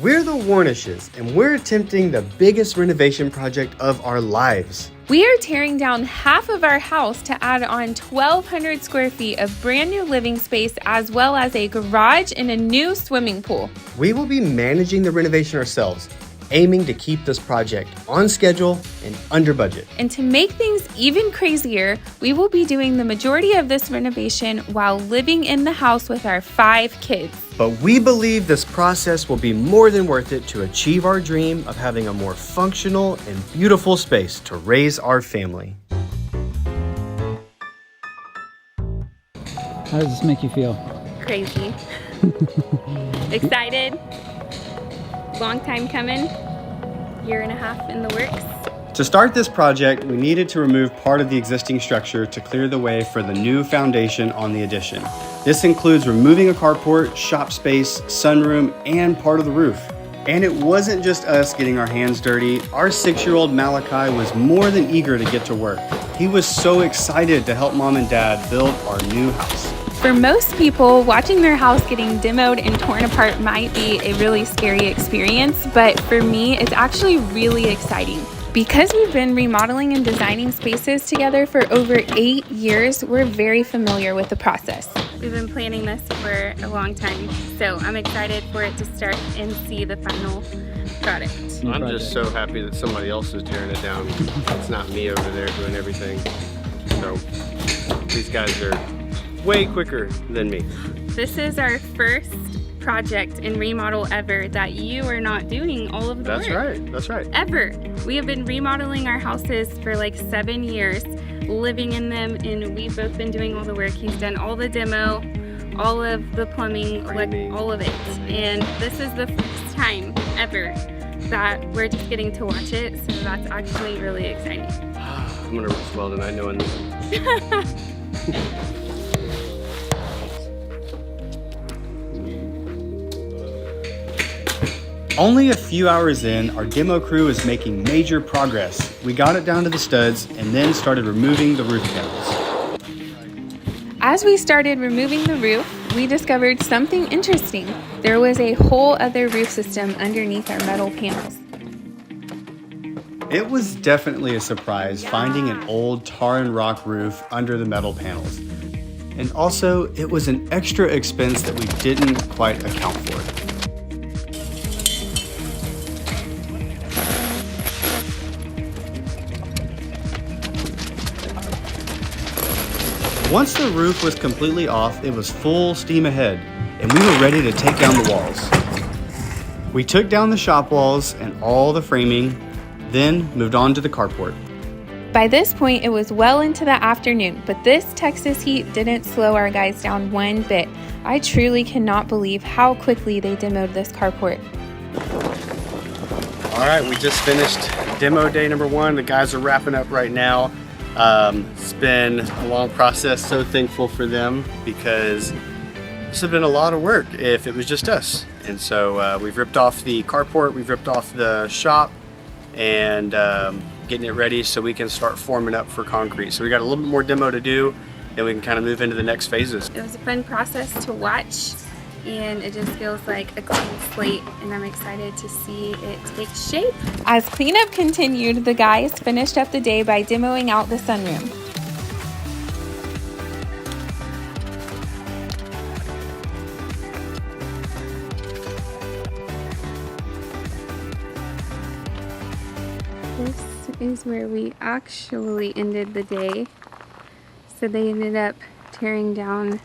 We're the Warnishes, and we're attempting the biggest renovation project of our lives. We are tearing down half of our house to add on 1,200 square feet of brand new living space, as well as a garage and a new swimming pool. We will be managing the renovation ourselves, aiming to keep this project on schedule and under budget. And to make things even crazier, we will be doing the majority of this renovation while living in the house with our 5 kids. But we believe this process will be more than worth it to achieve our dream of having a more functional and beautiful space to raise our family. How does this make you feel? Crazy. Excited. Long time coming. 1.5 years in the works. To start this project, we needed to remove part of the existing structure to clear the way for the new foundation on the addition. This includes removing a carport, shop space, sunroom, and part of the roof. And it wasn't just us getting our hands dirty. Our 6-year-old Malachi was more than eager to get to work. He was so excited to help Mom and Dad build our new house. For most people, watching their house getting demoed and torn apart might be a really scary experience, but for me, it's actually really exciting. Because we've been remodeling and designing spaces together for over 8 years, we're very familiar with the process. We've been planning this for a long time, so I'm excited for it to start and see the final product. I'm just so happy that somebody else is tearing it down. It's not me over there doing everything. So these guys are way quicker than me. This is our first project and remodel ever that you are not doing all of the work. That's right. Ever. We have been remodeling our houses for like 7 years, living in them, and we've both been doing all the work. He's done all the demo, all of the plumbing, all of it. And this is the first time ever that we're just getting to watch it, so that's actually really exciting. I'm gonna rest well tonight knowing this. Only a few hours in, our demo crew is making major progress. We got it down to the studs and then started removing the roof panels. As we started removing the roof, we discovered something interesting. There was a whole other roof system underneath our metal panels. It was definitely a surprise finding an old tar and rock roof under the metal panels. And also, it was an extra expense that we didn't quite account for. Once the roof was completely off, it was full steam ahead, and we were ready to take down the walls. We took down the shop walls and all the framing, then moved on to the carport. By this point, it was well into the afternoon, but this Texas heat didn't slow our guys down one bit. I truly cannot believe how quickly they demoed this carport. All right, we just finished demo day number 1. The guys are wrapping up right now. It's been a long process, so thankful for them because this has been a lot of work if it was just us. And so we've ripped off the carport, we've ripped off the shop, and getting it ready so we can start forming up for concrete. So we got a little bit more demo to do, and we can kind of move into the next phases. It was a fun process to watch, and it just feels like a clean slate, and I'm excited to see it take shape. As cleanup continued, the guys finished up the day by demoing out the sunroom. This is where we actually ended the day. So they ended up tearing down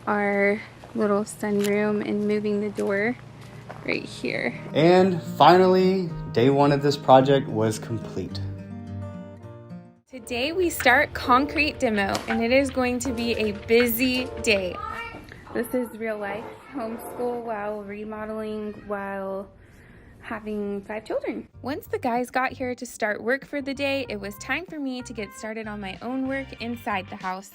our little sunroom and moving the door right here. And finally, day 1 of this project was complete. Today we start concrete demo, and it is going to be a busy day. This is real life, homeschool while remodeling, while having 5 children. Once the guys got here to start work for the day, it was time for me to get started on my own work inside the house.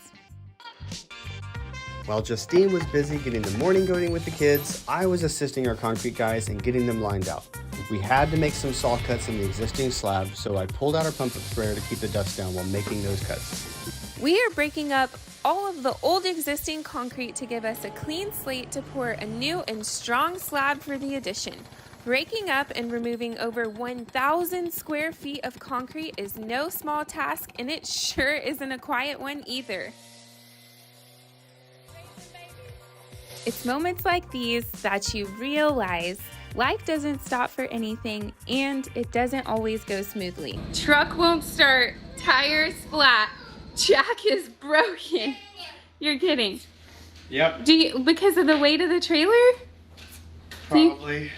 While Justine was busy getting the morning going with the kids, I was assisting our concrete guys in getting them lined out. We had to make some saw cuts in the existing slab, so I pulled out our pump sprayer to keep the dust down while making those cuts. We are breaking up all of the old existing concrete to give us a clean slate to pour a new and strong slab for the addition. Breaking up and removing over 1,000 square feet of concrete is no small task, and it sure isn't a quiet one either. It's moments like these that you realize life doesn't stop for anything, and it doesn't always go smoothly. Truck won't start, tires flat, jack is broken. You're kidding. Yep. Because of the weight of the trailer? Probably.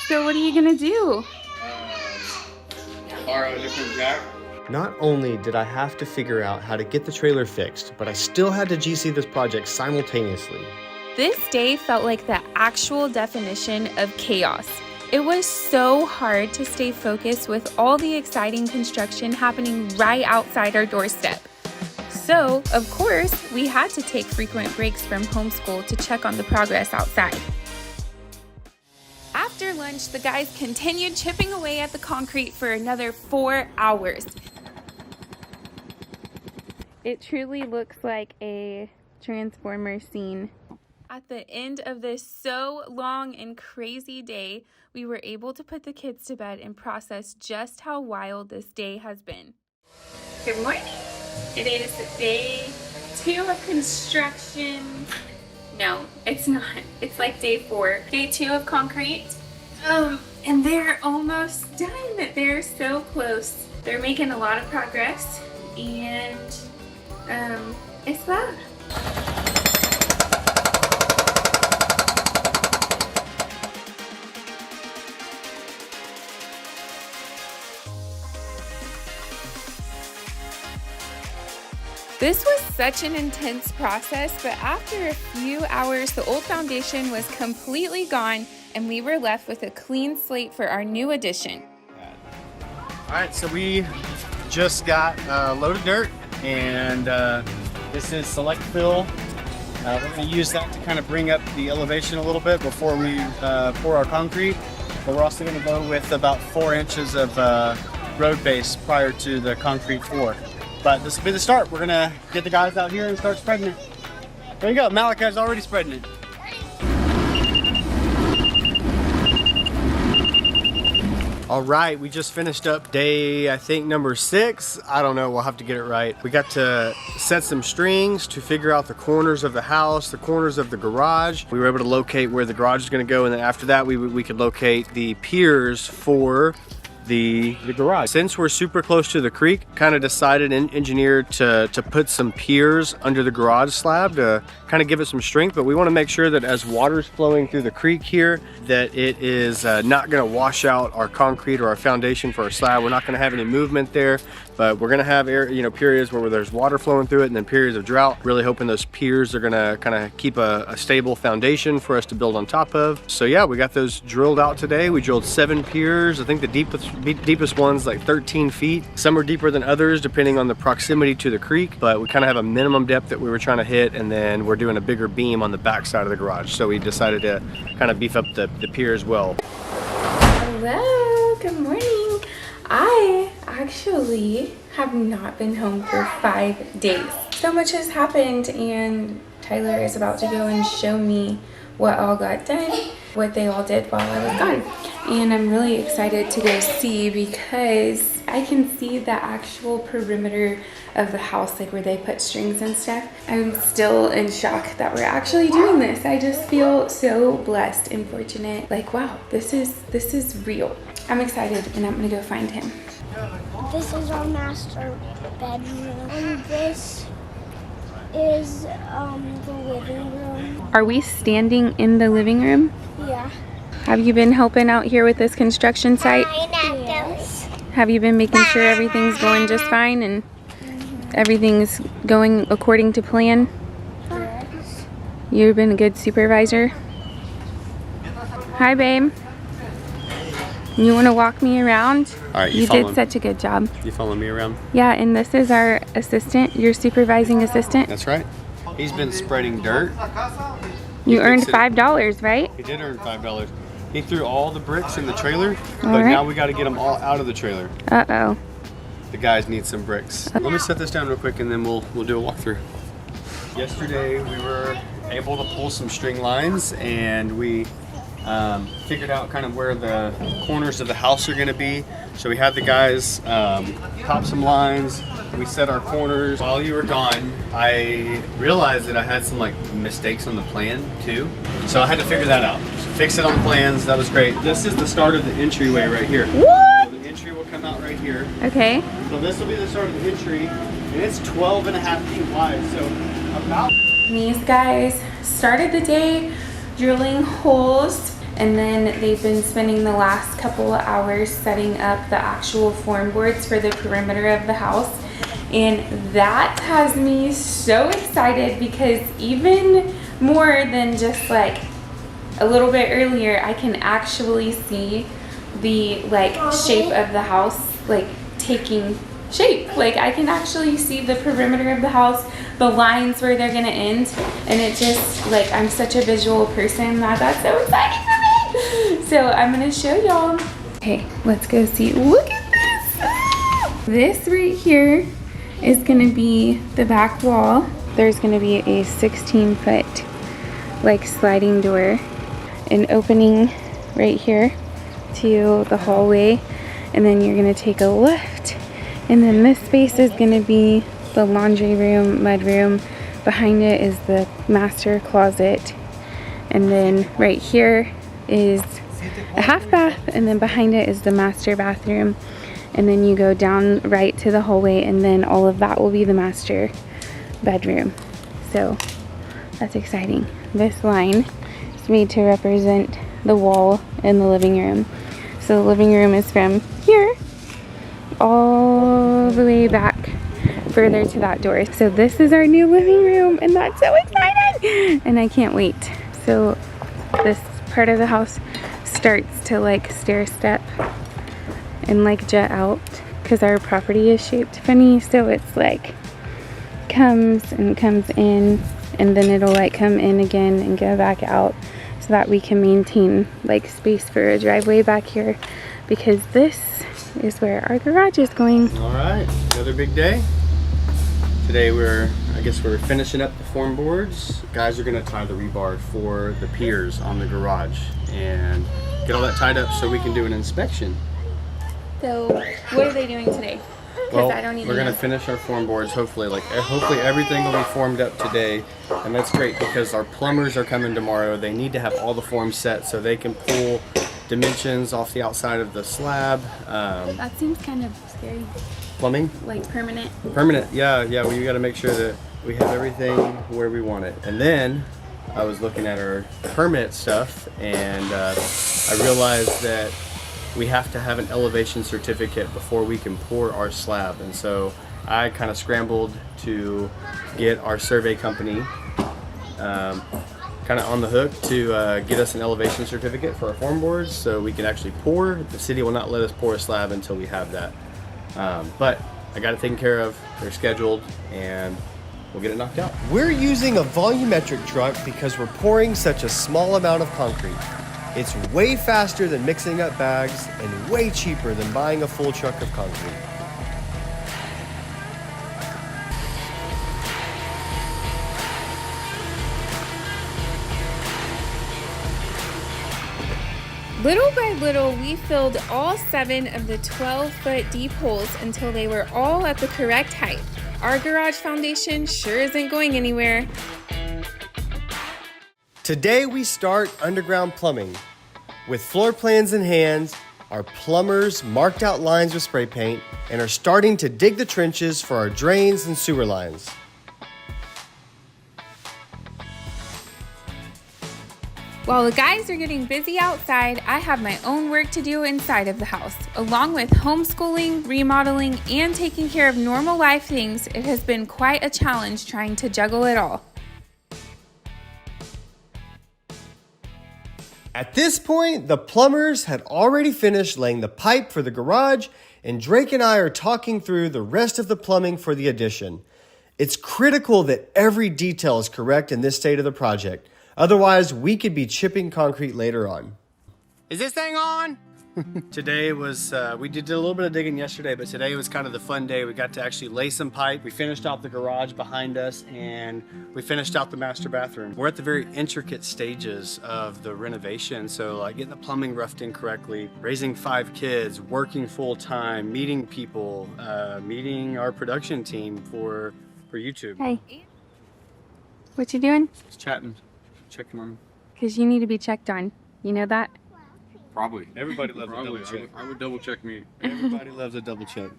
So what are you gonna do? Borrow a different jack. Not only did I have to figure out how to get the trailer fixed, but I still had to GC this project simultaneously. This day felt like the actual definition of chaos. It was so hard to stay focused with all the exciting construction happening right outside our doorstep. So, of course, we had to take frequent breaks from homeschool to check on the progress outside. After lunch, the guys continued chipping away at the concrete for another 4 hours. It truly looks like a Transformer scene. At the end of this so long and crazy day, we were able to put the kids to bed and process just how wild this day has been. Good morning. Today is day 2 of construction. No, it's not. It's like day 4. Day 2 of concrete. And they're almost done. They're so close. They're making a lot of progress. And, it's that. This was such an intense process, but after a few hours, the old foundation was completely gone and we were left with a clean slate for our new addition. All right, so we just got a load of dirt, and this is select fill. We're going to use that to kind of bring up the elevation a little bit before we pour our concrete. But we're also going to go with about 4 inches of road base prior to the concrete pour. But this will be the start. We're gonna get the guys out here and start spreading it. There you go, Malachi's already spreading it. All right, we just finished up day, I think, number 6. I don't know, we'll have to get it right. We got to set some strings to figure out the corners of the house, the corners of the garage. We were able to locate where the garage is gonna go, and then after that, we could locate the piers for the garage. Since we're super close to the creek, kind of decided and engineered to put some piers under the garage slab to kind of give it some strength, but we want to make sure that as water's flowing through the creek here, that it is not going to wash out our concrete or our foundation for our slab. We're not going to have any movement there, but we're going to have periods where there's water flowing through it, and then periods of drought. Really hoping those piers are going to kind of keep a stable foundation for us to build on top of. So yeah, we got those drilled out today. We drilled 7 piers. I think the deepest one's like 13 feet. Some are deeper than others depending on the proximity to the creek, but we kind of have a minimum depth that we were trying to hit, and then we're doing a bigger beam on the back side of the garage. So we decided to kind of beef up the pier as well. Hello, good morning. I actually have not been home for 5 days. So much has happened, and Tyler is about to go and show me what all got done, what they all did while I was gone. And I'm really excited to go see, because I can see the actual perimeter of the house, like where they put strings and stuff. I'm still in shock that we're actually doing this. I just feel so blessed and fortunate. Like, wow, this is real. I'm excited, and I'm gonna go find him. This is our master bedroom, and this is the living room. Are we standing in the living room? Yeah. Have you been helping out here with this construction site? Yes. Have you been making sure everything's going just fine and everything's going according to plan? Yes. You've been a good supervisor? Hi, babe. You want to walk me around? All right, you did such a good job. You follow me around? Yeah, and this is our assistant, your supervising assistant. That's right. He's been spreading dirt. You earned $5, right? He did earn $5. He threw all the bricks in the trailer, but right. now we got to get them all out of the trailer. Uh-oh. The guys need some bricks. Let me set this down real quick, and then we'll do a walkthrough. Yesterday we were able to pull some string lines, and we Figured out kind of where the corners of the house are gonna be. So we had the guys pop some lines. We set our corners. While you were gone, I realized that I had some like mistakes on the plan too. So I had to figure that out. Fix it on plans, that was great. This is the start of the entryway right here. What? So the entry will come out right here. Okay. So this will be the start of the entry, and it's 12.5 feet wide, so about... These guys started the day drilling holes, and then they've been spending the last couple of hours setting up the actual form boards for the perimeter of the house. And that has me so excited because even more than just like a little bit earlier, I can actually see the like shape of the house like taking shape. Like I can actually see the perimeter of the house, the lines where they're gonna end, and it just like, I'm such a visual person that that's so exciting for me. So I'm gonna show y'all. Okay, let's go see. Look at this. This right here is gonna be the back wall. There's gonna be a 16-foot like sliding door, an opening right here to the hallway, and then you're gonna take a left, and then this space is gonna be the laundry room, mud room. Behind it is the master closet, and then right here is a half bath, and then behind it is the master bathroom, and then you go down right to the hallway, and then all of that will be the master bedroom. So that's exciting. This line is made to represent the wall in the living room. So the living room is from here all the way back further to that door. So this is our new living room, and that's so exciting, and I can't wait. So this part of the house starts to like stair step and like jet out because our property is shaped funny, so it's like comes and comes in, and then it'll like come in again and go back out, so that we can maintain like space for a driveway back here, because this is where our garage is going. All right, another big day. Today I guess we're finishing up the form boards. Guys are gonna tie the rebar for the piers on the garage and get all that tied up so we can do an inspection. So what are they doing today? Well, I don't even we're gonna know. finish our form boards. Hopefully everything will be formed up today, and that's great because our plumbers are coming tomorrow. They need to have all the forms set so they can pull dimensions off the outside of the slab. That seems kind of scary. Plumbing? Like permanent. Permanent, yeah. We got to make sure that we have everything where we want it. And then I was looking at our permit stuff, and I realized that we have to have an elevation certificate before we can pour our slab. And so I kind of scrambled to get our survey company kind of on the hook to get us an elevation certificate for our form boards so we can actually pour. The city will not let us pour a slab until we have that. But I got it taken care of. They're scheduled, and we'll get it knocked out. We're using a volumetric truck because we're pouring such a small amount of concrete. It's way faster than mixing up bags and way cheaper than buying a full truck of concrete. Little by little, we filled all 7 of the 12-foot deep holes until they were all at the correct height. Our garage foundation sure isn't going anywhere. Today we start underground plumbing. With floor plans in hand, our plumbers marked out lines with spray paint and are starting to dig the trenches for our drains and sewer lines. While the guys are getting busy outside, I have my own work to do inside of the house. Along with homeschooling, remodeling, and taking care of normal life things, it has been quite a challenge trying to juggle it all. At this point, the plumbers had already finished laying the pipe for the garage, and Drake and I are talking through the rest of the plumbing for the addition. It's critical that every detail is correct in this state of the project. Otherwise, we could be chipping concrete later on. Is this thing on? Today was, we did a little bit of digging yesterday, but today was kind of the fun day. We got to actually lay some pipe. We finished out the garage behind us and we finished out the master bathroom. We're at the very intricate stages of the renovation. So like getting the plumbing roughed in correctly, raising 5 kids, working full time, meeting people, meeting our production team for YouTube. Hey. What you doing? Just chatting, checking on. Because you need to be checked on. You know that? Probably. Everybody loves a double check. I would double check me. Everybody loves a double check.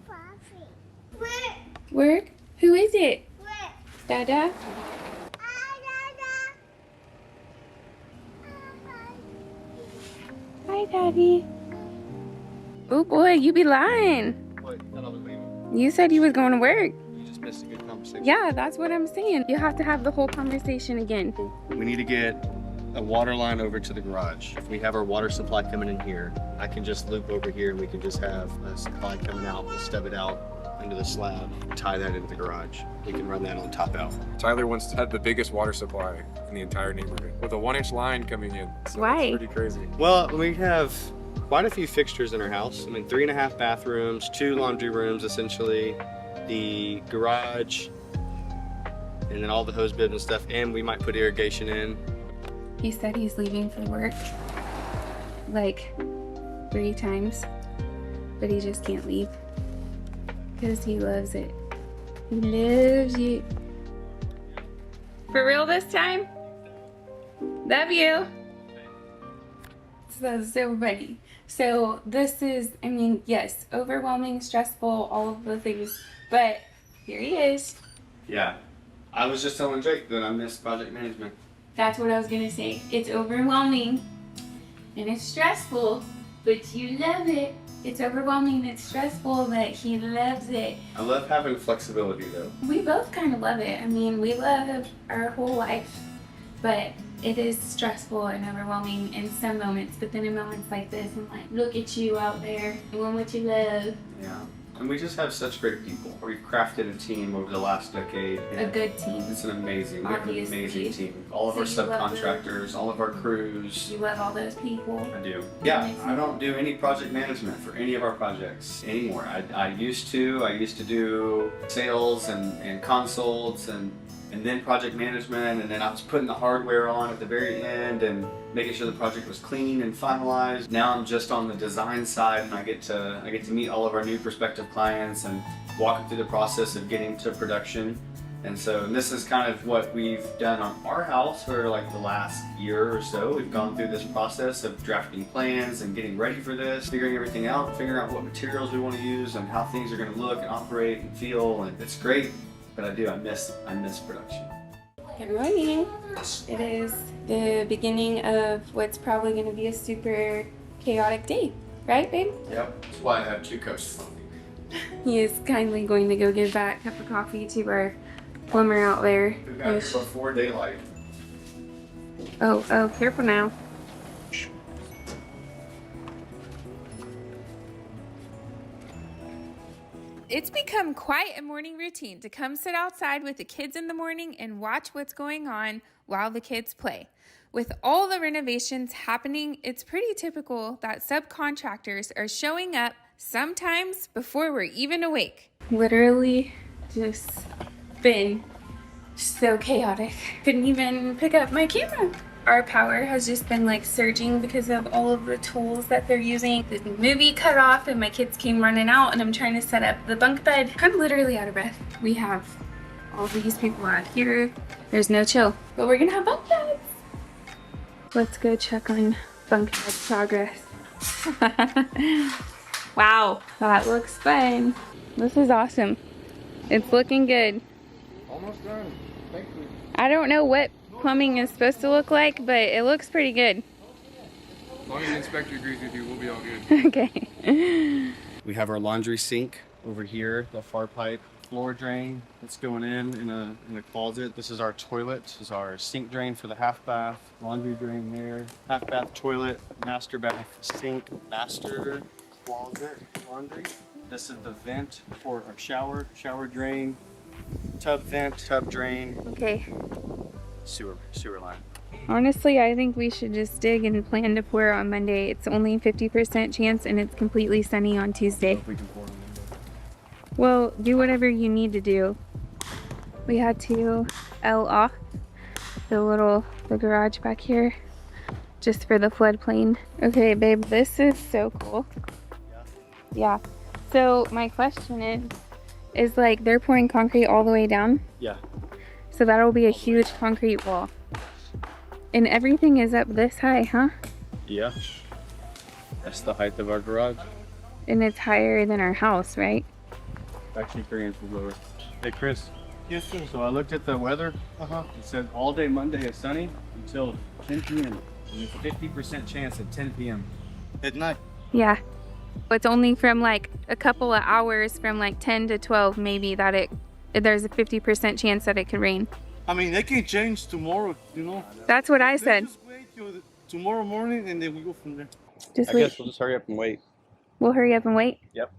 Word? Who is it? Dada? Hi, Daddy. Oh boy, you be lying. What? Thought I was leaving. You said you was going to work. You just missed a good conversation. Yeah, that's what I'm saying. You have to have the whole conversation again. We need to get a water line over to the garage. If we have our water supply coming in here, I can just loop over here and we can just have a supply coming out. We'll stub it out into the slab, tie that into the garage. We can run that on top out. Tyler once had the biggest water supply in the entire neighborhood with a 1-inch line coming in. So Why? It's pretty crazy. Well, we have quite a few fixtures in our house. I mean, 3.5 bathrooms, 2 laundry rooms, essentially, the garage, and then all the hose bibs and stuff, and we might put irrigation in. He said he's leaving for work like 3 times, but he just can't leave because he loves it. He loves it. For real this time? Love you. So funny. So this is, I mean, yes, overwhelming, stressful, all of the things, but here he is. Yeah. I was just telling Drake that I missed project management. That's what I was gonna say. It's overwhelming and it's stressful, but you love it. It's overwhelming and it's stressful, but he loves it. I love having flexibility though. We both kind of love it. I mean, we love our whole life, but it is stressful and overwhelming in some moments, but then in moments like this, I'm like, look at you out there doing what you love. Yeah. And we just have such great people. We've crafted a team over the last decade. A good team. It's an amazing, we have an Obviously. amazing team. All of So our you love subcontractors, all of our crews. You love all those people. I do. That Yeah, makes I don't do any project management for any of our projects anymore. I used to. I used to do sales and consults and then project management, and then I was putting the hardware on at the very end and making sure the project was clean and finalized. Now I'm just on the design side, and I get to meet all of our new prospective clients and walk them through the process of getting to production. And this is kind of what we've done on our house for like the last year or so. We've gone through this process of drafting plans and getting ready for this, figuring everything out, figuring out what materials we want to use and how things are going to look and operate and feel. And it's great, but I miss production. Good morning. It is the beginning of what's probably going to be a super chaotic day, right, babe? Yep, that's why I have 2 cups of coffee. He is kindly going to go give that cup of coffee to our plumber out there. We got here before daylight. Oh, careful now. It's become quite a morning routine to come sit outside with the kids in the morning and watch what's going on while the kids play. With all the renovations happening, it's pretty typical that subcontractors are showing up sometimes before we're even awake. Literally just been so chaotic. Couldn't even pick up my camera. Our power has just been like surging because of all of the tools that they're using. The movie cut off and my kids came running out and I'm trying to set up the bunk bed. I'm literally out of breath. We have all these people out here. There's no chill, but we're gonna have bunk beds. Let's go check on bunk bed progress. Wow, that looks fun. This is awesome. It's looking good. Almost done. Thank you. I don't know what plumbing is supposed to look like, but it looks pretty good. As long as the inspector agrees with you, we'll be all good. Okay. We have our laundry sink over here, the far pipe floor drain that's going in a closet. This is our toilet. This is our sink drain for the half bath, laundry drain there, half bath toilet, master bath sink, master closet laundry. This is the vent for our shower drain, tub vent, tub drain, Okay. sewer line. Honestly, I think we should just dig and plan to pour on Monday. It's only 50% chance and it's completely sunny on Tuesday. We can pour on Monday. Well, do whatever you need to do. We had to L off the garage back here just for the floodplain. Okay, babe, this is so cool. Yeah. So my question is like they're pouring concrete all the way down? Yeah. So that'll be a huge concrete wall. And everything is up this high, huh? Yeah. That's the height of our garage. And it's higher than our house, right? Actually 3 inches lower. Hey Chris. Yes, sir. So I looked at the weather. It said all day Monday is sunny until 10 p.m. And there's a 50% chance at 10 p.m. at night. Yeah. It's only from like a couple of hours from like 10 to 12 maybe that there's a 50% chance that it could rain. I mean, they can change tomorrow, you know. That's what I said. Just wait till tomorrow morning and then we go from there. Just I wait. guess we'll just hurry up and wait. We'll hurry up and wait. Yep.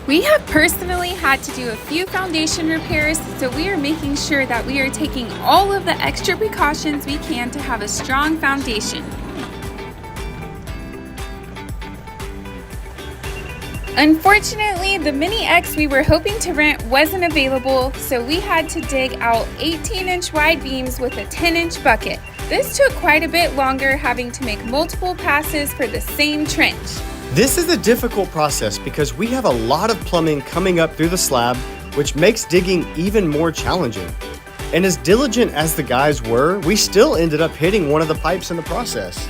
We have personally had to do a few foundation repairs, so we are making sure that we are taking all of the extra precautions we can to have a strong foundation. Unfortunately, the Mini X we were hoping to rent wasn't available, so we had to dig out 18-inch wide beams with a 10-inch bucket. This took quite a bit longer, having to make multiple passes for the same trench. This is a difficult process because we have a lot of plumbing coming up through the slab, which makes digging even more challenging. And as diligent as the guys were, we still ended up hitting one of the pipes in the process.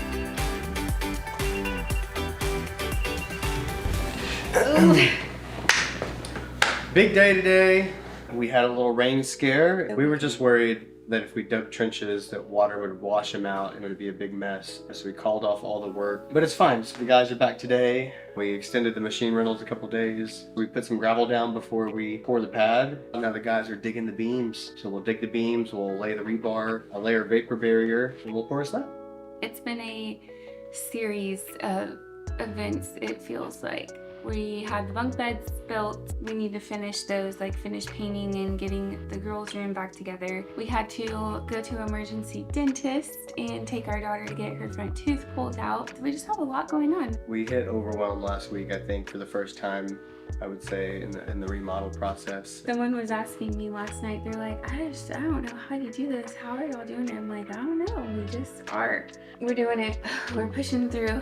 Big day today. We had a little rain scare. We were just worried that if we dug trenches that water would wash them out and it would be a big mess. So we called off all the work, but it's fine. So the guys are back today. We extended the machine rentals a couple days. We put some gravel down before we pour the pad. Now the guys are digging the beams. So we'll dig the beams, we'll lay the rebar, a layer of vapor barrier, and we'll pour a slab. It's been a series of events, it feels like. We had the bunk beds built. We need to finish those, like finish painting and getting the girls' room back together. We had to go to an emergency dentist and take our daughter to get her front tooth pulled out. We just have a lot going on. We hit overwhelm last week, I think, for the first time, I would say, in the remodel process. Someone was asking me last night, they're like, I don't know how you do this. How are y'all doing it? I'm like, I don't know. We just are. We're doing it. We're pushing through.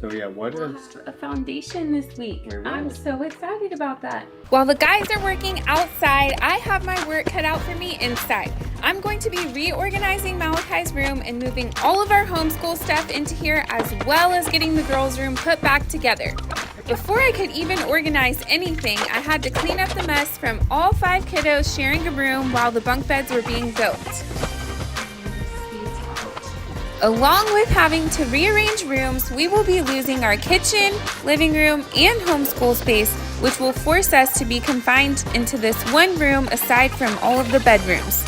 So yeah, what We'll is... have a foundation this week. We will. I'm so excited about that. While the guys are working outside, I have my work cut out for me inside. I'm going to be reorganizing Malachi's room and moving all of our homeschool stuff into here, as well as getting the girls' room put back together. Before I could even organize anything, I had to clean up the mess from all 5 kiddos sharing a room while the bunk beds were being built. Along with having to rearrange rooms, we will be losing our kitchen, living room, and homeschool space, which will force us to be confined into this one room aside from all of the bedrooms.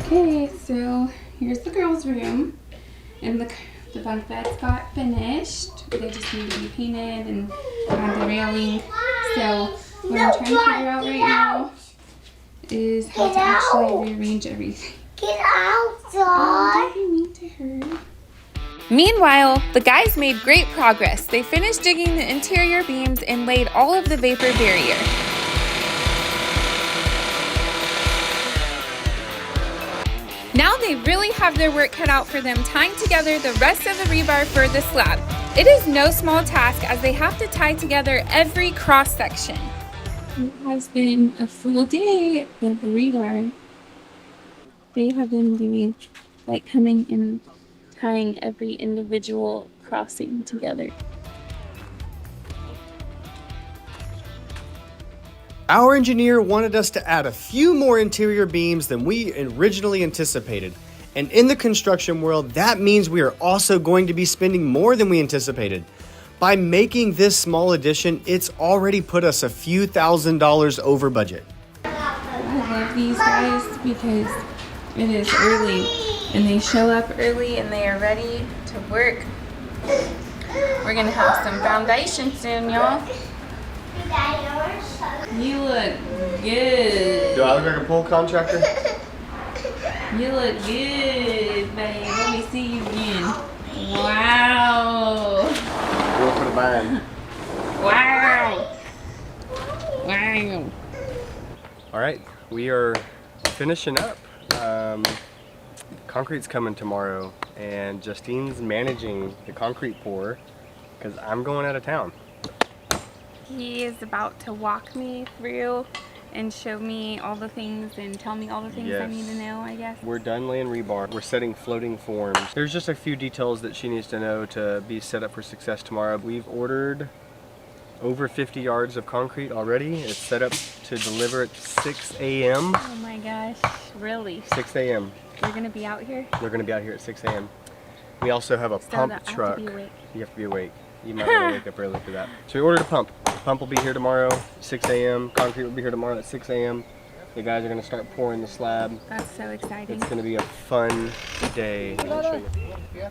Okay, so here's the girls' room, and the bunk beds got finished. They just need to be painted and add the railing. So what I'm trying to figure out right now is how to actually rearrange everything. Get outside. Oh, don't be mean to her. Meanwhile, the guys made great progress. They finished digging the interior beams and laid all of the vapor barrier. Now they really have their work cut out for them tying together the rest of the rebar for the slab. It is no small task as they have to tie together every cross section. It has been a full day with the rebar. They have been doing, like, coming and tying every individual crossing together. Our engineer wanted us to add a few more interior beams than we originally anticipated. And in the construction world, that means we are also going to be spending more than we anticipated. By making this small addition, it's already put us a few $1,000s over budget. I love these guys because it is early and they show up early and they are ready to work. We're gonna have some foundation soon, y'all. You look good. Do I look like a pool contractor? You look good, babe. Let me see you again. Wow. Go for the bind. Wow. Wow. All right, we are finishing up. Concrete's coming tomorrow, and Justine's managing the concrete pour because I'm going out of town. He is about to walk me through and show me all the things and tell me all the things I need to know, I guess. We're done laying rebar. We're setting floating forms. There's just a few details that she needs to know to be set up for success tomorrow. We've ordered over 50 yards of concrete already. It's set up to deliver at 6 a.m. Oh my gosh, really? 6 a.m. You're gonna be out here? They're gonna be out here at 6 a.m. We also have a pump truck. I have to be awake. You have to be awake. You might want to wake up early for that. So we ordered a pump. The pump will be here tomorrow, 6 a.m. Concrete will be here tomorrow at 6 a.m. The guys are gonna start pouring the slab. That's so exciting. It's gonna be a fun day. Let me show you.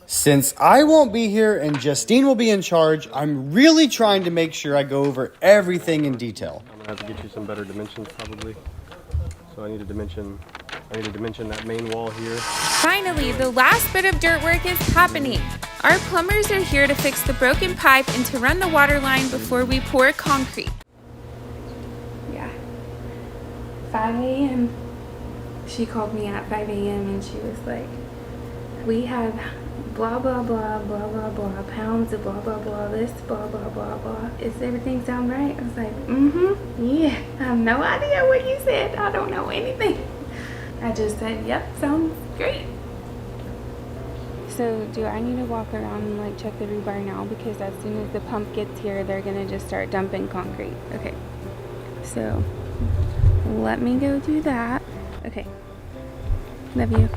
Since I won't be here and Justine will be in charge, I'm really trying to make sure I go over everything in detail. I'm gonna have to get you some better dimensions probably. So I need to dimension that main wall here. Finally, the last bit of dirt work is happening. Our plumbers are here to fix the broken pipe and to run the water line before we pour concrete. Yeah. 5 a.m. She called me at 5 a.m. and she was like, we have blah, blah, blah, blah, blah, blah, pounds of blah, blah, blah, this, blah, blah, blah, blah. Does everything sound right? I was like, yeah. I have no idea what you said. I don't know anything. I just said, yep, sounds great. So do I need to walk around and like check the rebar now? Because as soon as the pump gets here, they're gonna just start dumping concrete. Okay, so let me go do that. Okay, love you.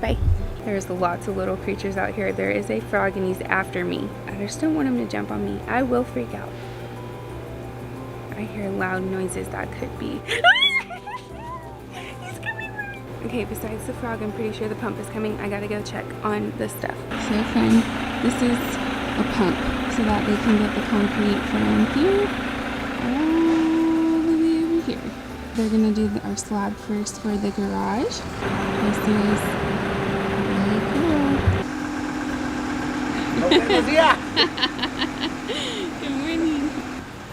Bye. There's lots of little creatures out here. There is a frog and he's after me. I just don't want him to jump on me. I will freak out. I hear loud noises that could be. He's coming. Okay, besides the frog, I'm pretty sure the pump is coming. I gotta go check on this stuff. So fun. This is a pump so that they can get the concrete from here all the way over here. They're gonna do our slab first for the garage. This is really cool. Good morning.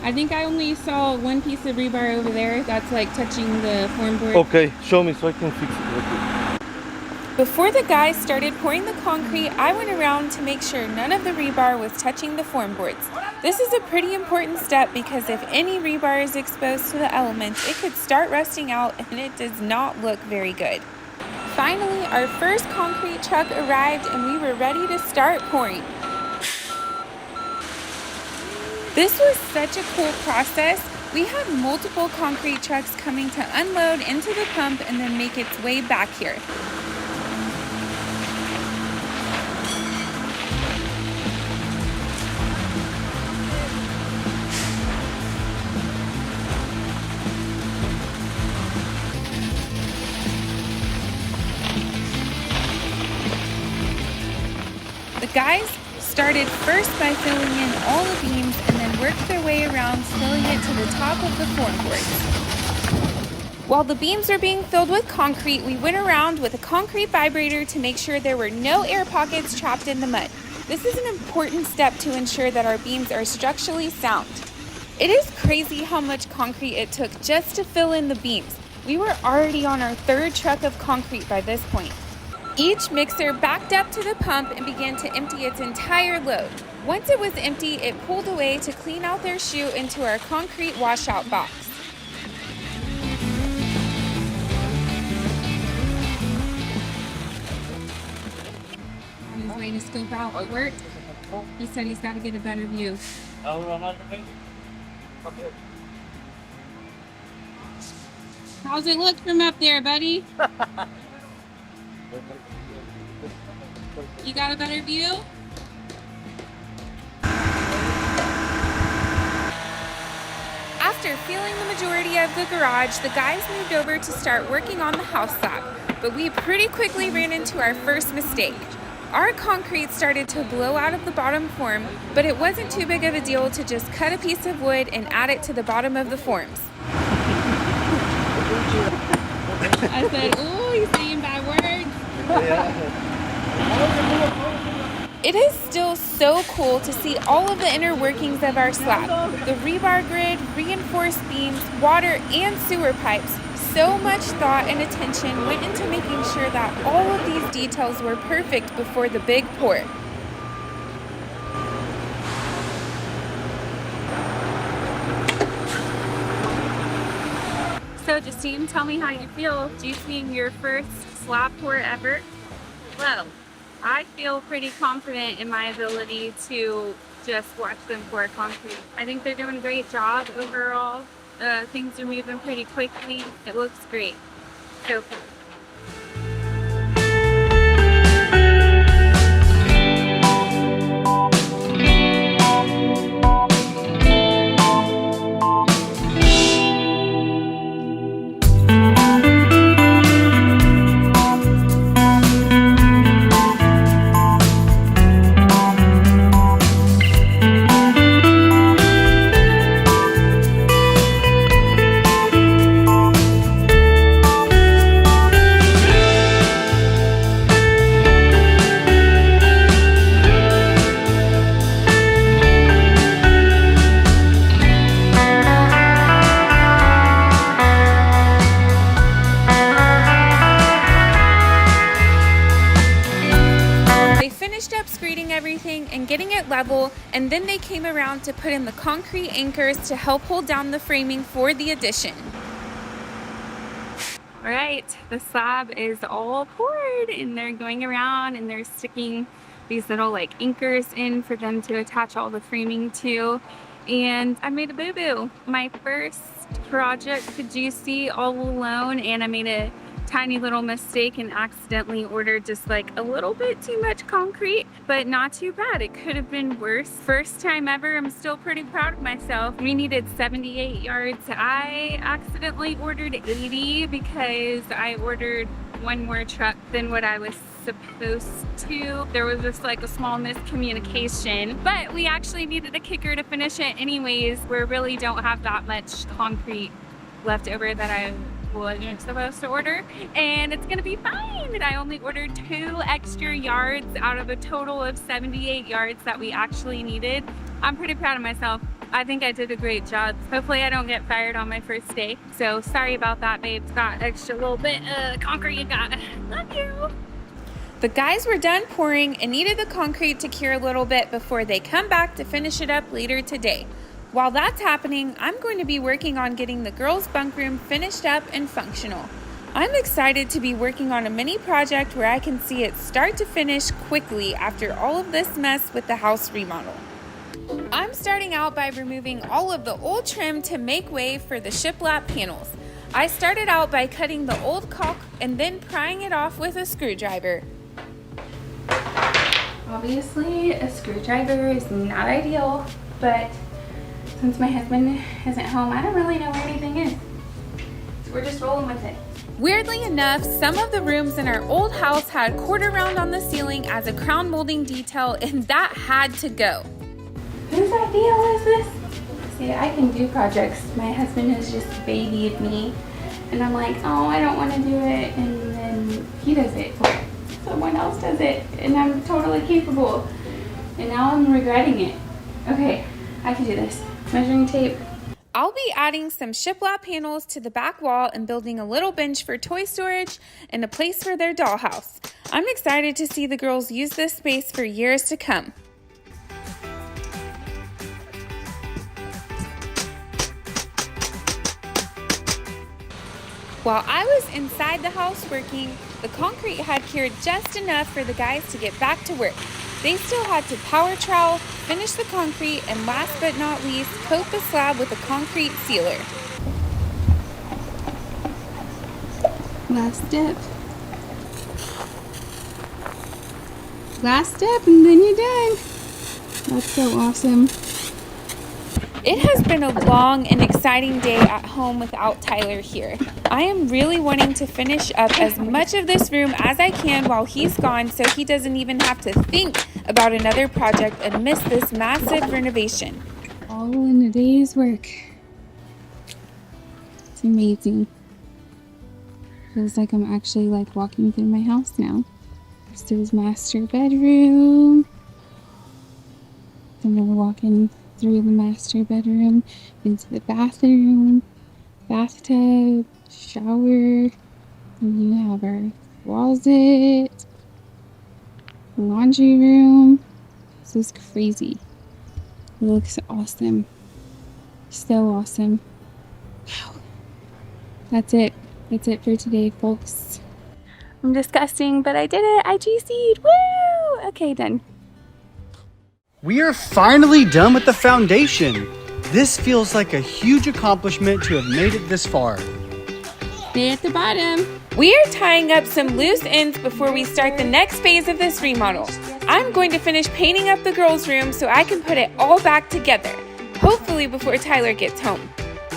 I think I only saw one piece of rebar over there that's like touching the form board. Okay, show me so I can fix it real quick. Before the guys started pouring the concrete, I went around to make sure none of the rebar was touching the form boards. This is a pretty important step because if any rebar is exposed to the elements, it could start rusting out and it does not look very good. Finally, our first concrete truck arrived and we were ready to start pouring. This was such a cool process. We had multiple concrete trucks coming to unload into the pump and then make its way back here. The guys started first by filling in all the beams and then worked their way around, filling it to the top of the form boards. While the beams were being filled with concrete, we went around with a concrete vibrator to make sure there were no air pockets trapped in the mud. This is an important step to ensure that our beams are structurally sound. It is crazy how much concrete it took just to fill in the beams. We were already on our third truck of concrete by this point. Each mixer backed up to the pump and began to empty its entire load. Once it was empty, it pulled away to clean out their chute into our concrete washout box. On his way to scope out what worked, he said he's got to get a better view. How's it look from up there, buddy? You got a better view? After filling the majority of the garage, the guys moved over to start working on the house slab, but we pretty quickly ran into our first mistake. Our concrete started to blow out of the bottom form, but it wasn't too big of a deal to just cut a piece of wood and add it to the bottom of the forms. I said, ooh, he's saying bad words. It is still so cool to see all of the inner workings of our slab. The rebar grid, reinforced beams, water, and sewer pipes. So much thought and attention went into making sure that all of these details were perfect before the big pour. So Justine, tell me how you feel juicing your first slab pour ever. Well, I feel pretty confident in my ability to just watch them pour concrete. I think they're doing a great job overall. Things are moving pretty quickly. It looks great. So far. Everything and getting it level, and then they came around to put in the concrete anchors to help hold down the framing for the addition. All right, the slab is all poured and they're going around and they're sticking these little like anchors in for them to attach all the framing to. And I made a boo-boo. My first project to juicy all alone, and I made a tiny little mistake and accidentally ordered just like a little bit too much concrete, but not too bad. It could have been worse. First time ever. I'm still pretty proud of myself. We needed 78 yards. I accidentally ordered 80 because I ordered one more truck than what I was supposed to. There was just like a small miscommunication, but we actually needed a kicker to finish it anyways. We really don't have that much concrete left over that I wasn't supposed to order, and it's gonna be fine. I only ordered 2 extra yards out of a total of 78 yards that we actually needed. I'm pretty proud of myself. I think I did a great job. Hopefully I don't get fired on my first day. So sorry about that, babes. Got extra little bit of concrete you got. Love you. The guys were done pouring and needed the concrete to cure a little bit before they come back to finish it up later today. While that's happening, I'm going to be working on getting the girls' bunk room finished up and functional. I'm excited to be working on a mini project where I can see it start to finish quickly after all of this mess with the house remodel. I'm starting out by removing all of the old trim to make way for the shiplap panels. I started out by cutting the old caulk and then prying it off with a screwdriver. Obviously, a screwdriver is not ideal, but since my husband isn't home, I don't really know where anything is. So we're just rolling with it. Weirdly enough, some of the rooms in our old house had quarter round on the ceiling as a crown molding detail, and that had to go. Whose idea was this? See, I can do projects. My husband has just babied me, and I'm like, oh, I don't want to do it, and then he does it. Someone else does it, and I'm totally capable. And now I'm regretting it. Okay, I can do this. Measuring tape. I'll be adding some shiplap panels to the back wall and building a little bench for toy storage and a place for their dollhouse. I'm excited to see the girls use this space for years to come. While I was inside the house working, the concrete had cured just enough for the guys to get back to work. They still had to power trowel, finish the concrete, and last but not least, coat the slab with a concrete sealer. Last step. Last step, and then you're done. That's so awesome. It has been a long and exciting day at home without Tyler here. I am really wanting to finish up as much of this room as I can while he's gone so he doesn't even have to think about another project and miss this massive renovation. All in a day's work. It's amazing. Feels like I'm actually like walking through my house now. This is master bedroom. Then we're walking through the master bedroom into the bathroom, bathtub, shower. And you have our closet, laundry room. This is crazy. It looks awesome. So awesome. Wow. That's it. That's it for today, folks. I'm disgusting, but I did it. I GC'd. Woo! Okay, done. We are finally done with the foundation. This feels like a huge accomplishment to have made it this far. Stay at the bottom. We are tying up some loose ends before we start the next phase of this remodel. I'm going to finish painting up the girls' room so I can put it all back together, hopefully before Tyler gets home.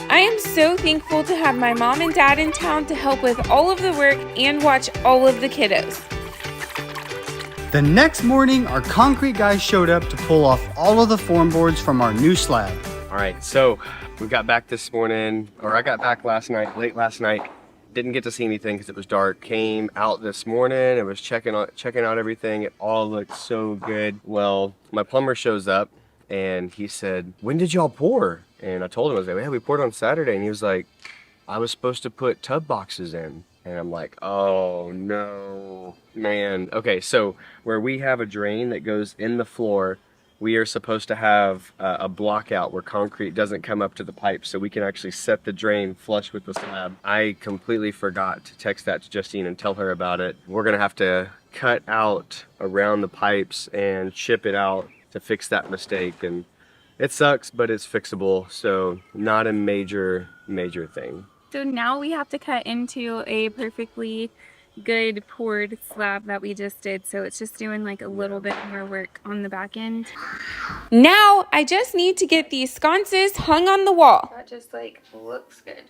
I am so thankful to have my mom and dad in town to help with all of the work and watch all of the kiddos. The next morning, our concrete guys showed up to pull off all of the form boards from our new slab. All right, so we got back this morning, or I got back last night, late last night. Didn't get to see anything because it was dark. Came out this morning and was checking out everything. It all looked so good. Well, my plumber shows up and he said, "When did y'all pour?" And I told him, I was like, "Yeah, we poured on Saturday." And he was like, "I was supposed to put tub boxes in." And I'm like, "Oh no, man." Okay, so where we have a drain that goes in the floor, we are supposed to have a block out where concrete doesn't come up to the pipe so we can actually set the drain flush with the slab. I completely forgot to text that to Justine and tell her about it. We're gonna have to cut out around the pipes and chip it out to fix that mistake. And it sucks, but it's fixable, so not a major thing. So now we have to cut into a perfectly good poured slab that we just did. So it's just doing like a little bit more work on the back end. Now I just need to get these sconces hung on the wall. That just like looks good.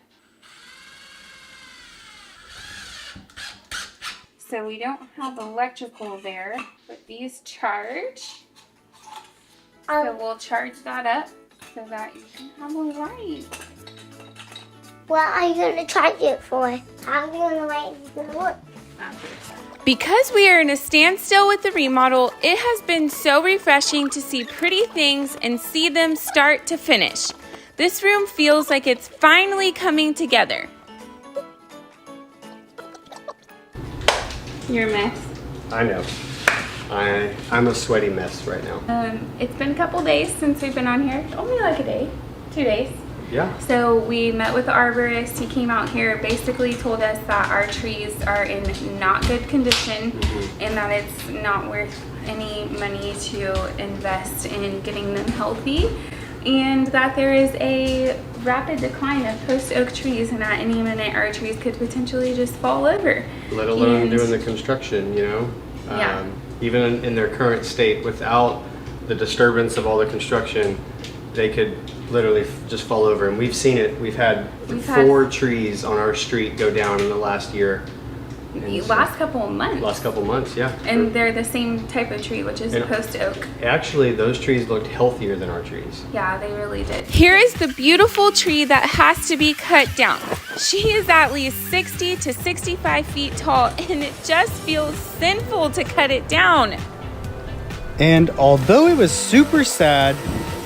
So we don't have electrical there, but these charge. So we'll charge that up so that you can have a light. What are you going to charge it for? How are you going to light it work? Because we are in a standstill with the remodel, it has been so refreshing to see pretty things and see them start to finish. This room feels like it's finally coming together. You're a mess. I know. I'm a sweaty mess right now. It's been a couple days since we've been on here. Only like a day, 2 days. Yeah. So we met with the arborist. He came out here, basically told us that our trees are in not good condition and that it's not worth any money to invest in getting them healthy, and that there is a rapid decline of post oak trees, and at any minute our trees could potentially just fall over. Let alone doing the construction, you know? Yeah. Even in their current state, without the disturbance of all the construction, they could literally just fall over. And we've seen it. We've had 4 trees on our street go down in the last year. Last couple of months. Last couple of months, yeah. And they're the same type of tree, which is post oak. Actually, those trees looked healthier than our trees. Yeah, they really did. Here is the beautiful tree that has to be cut down. She is at least 60 to 65 feet tall, and it just feels sinful to cut it down. And although it was super sad,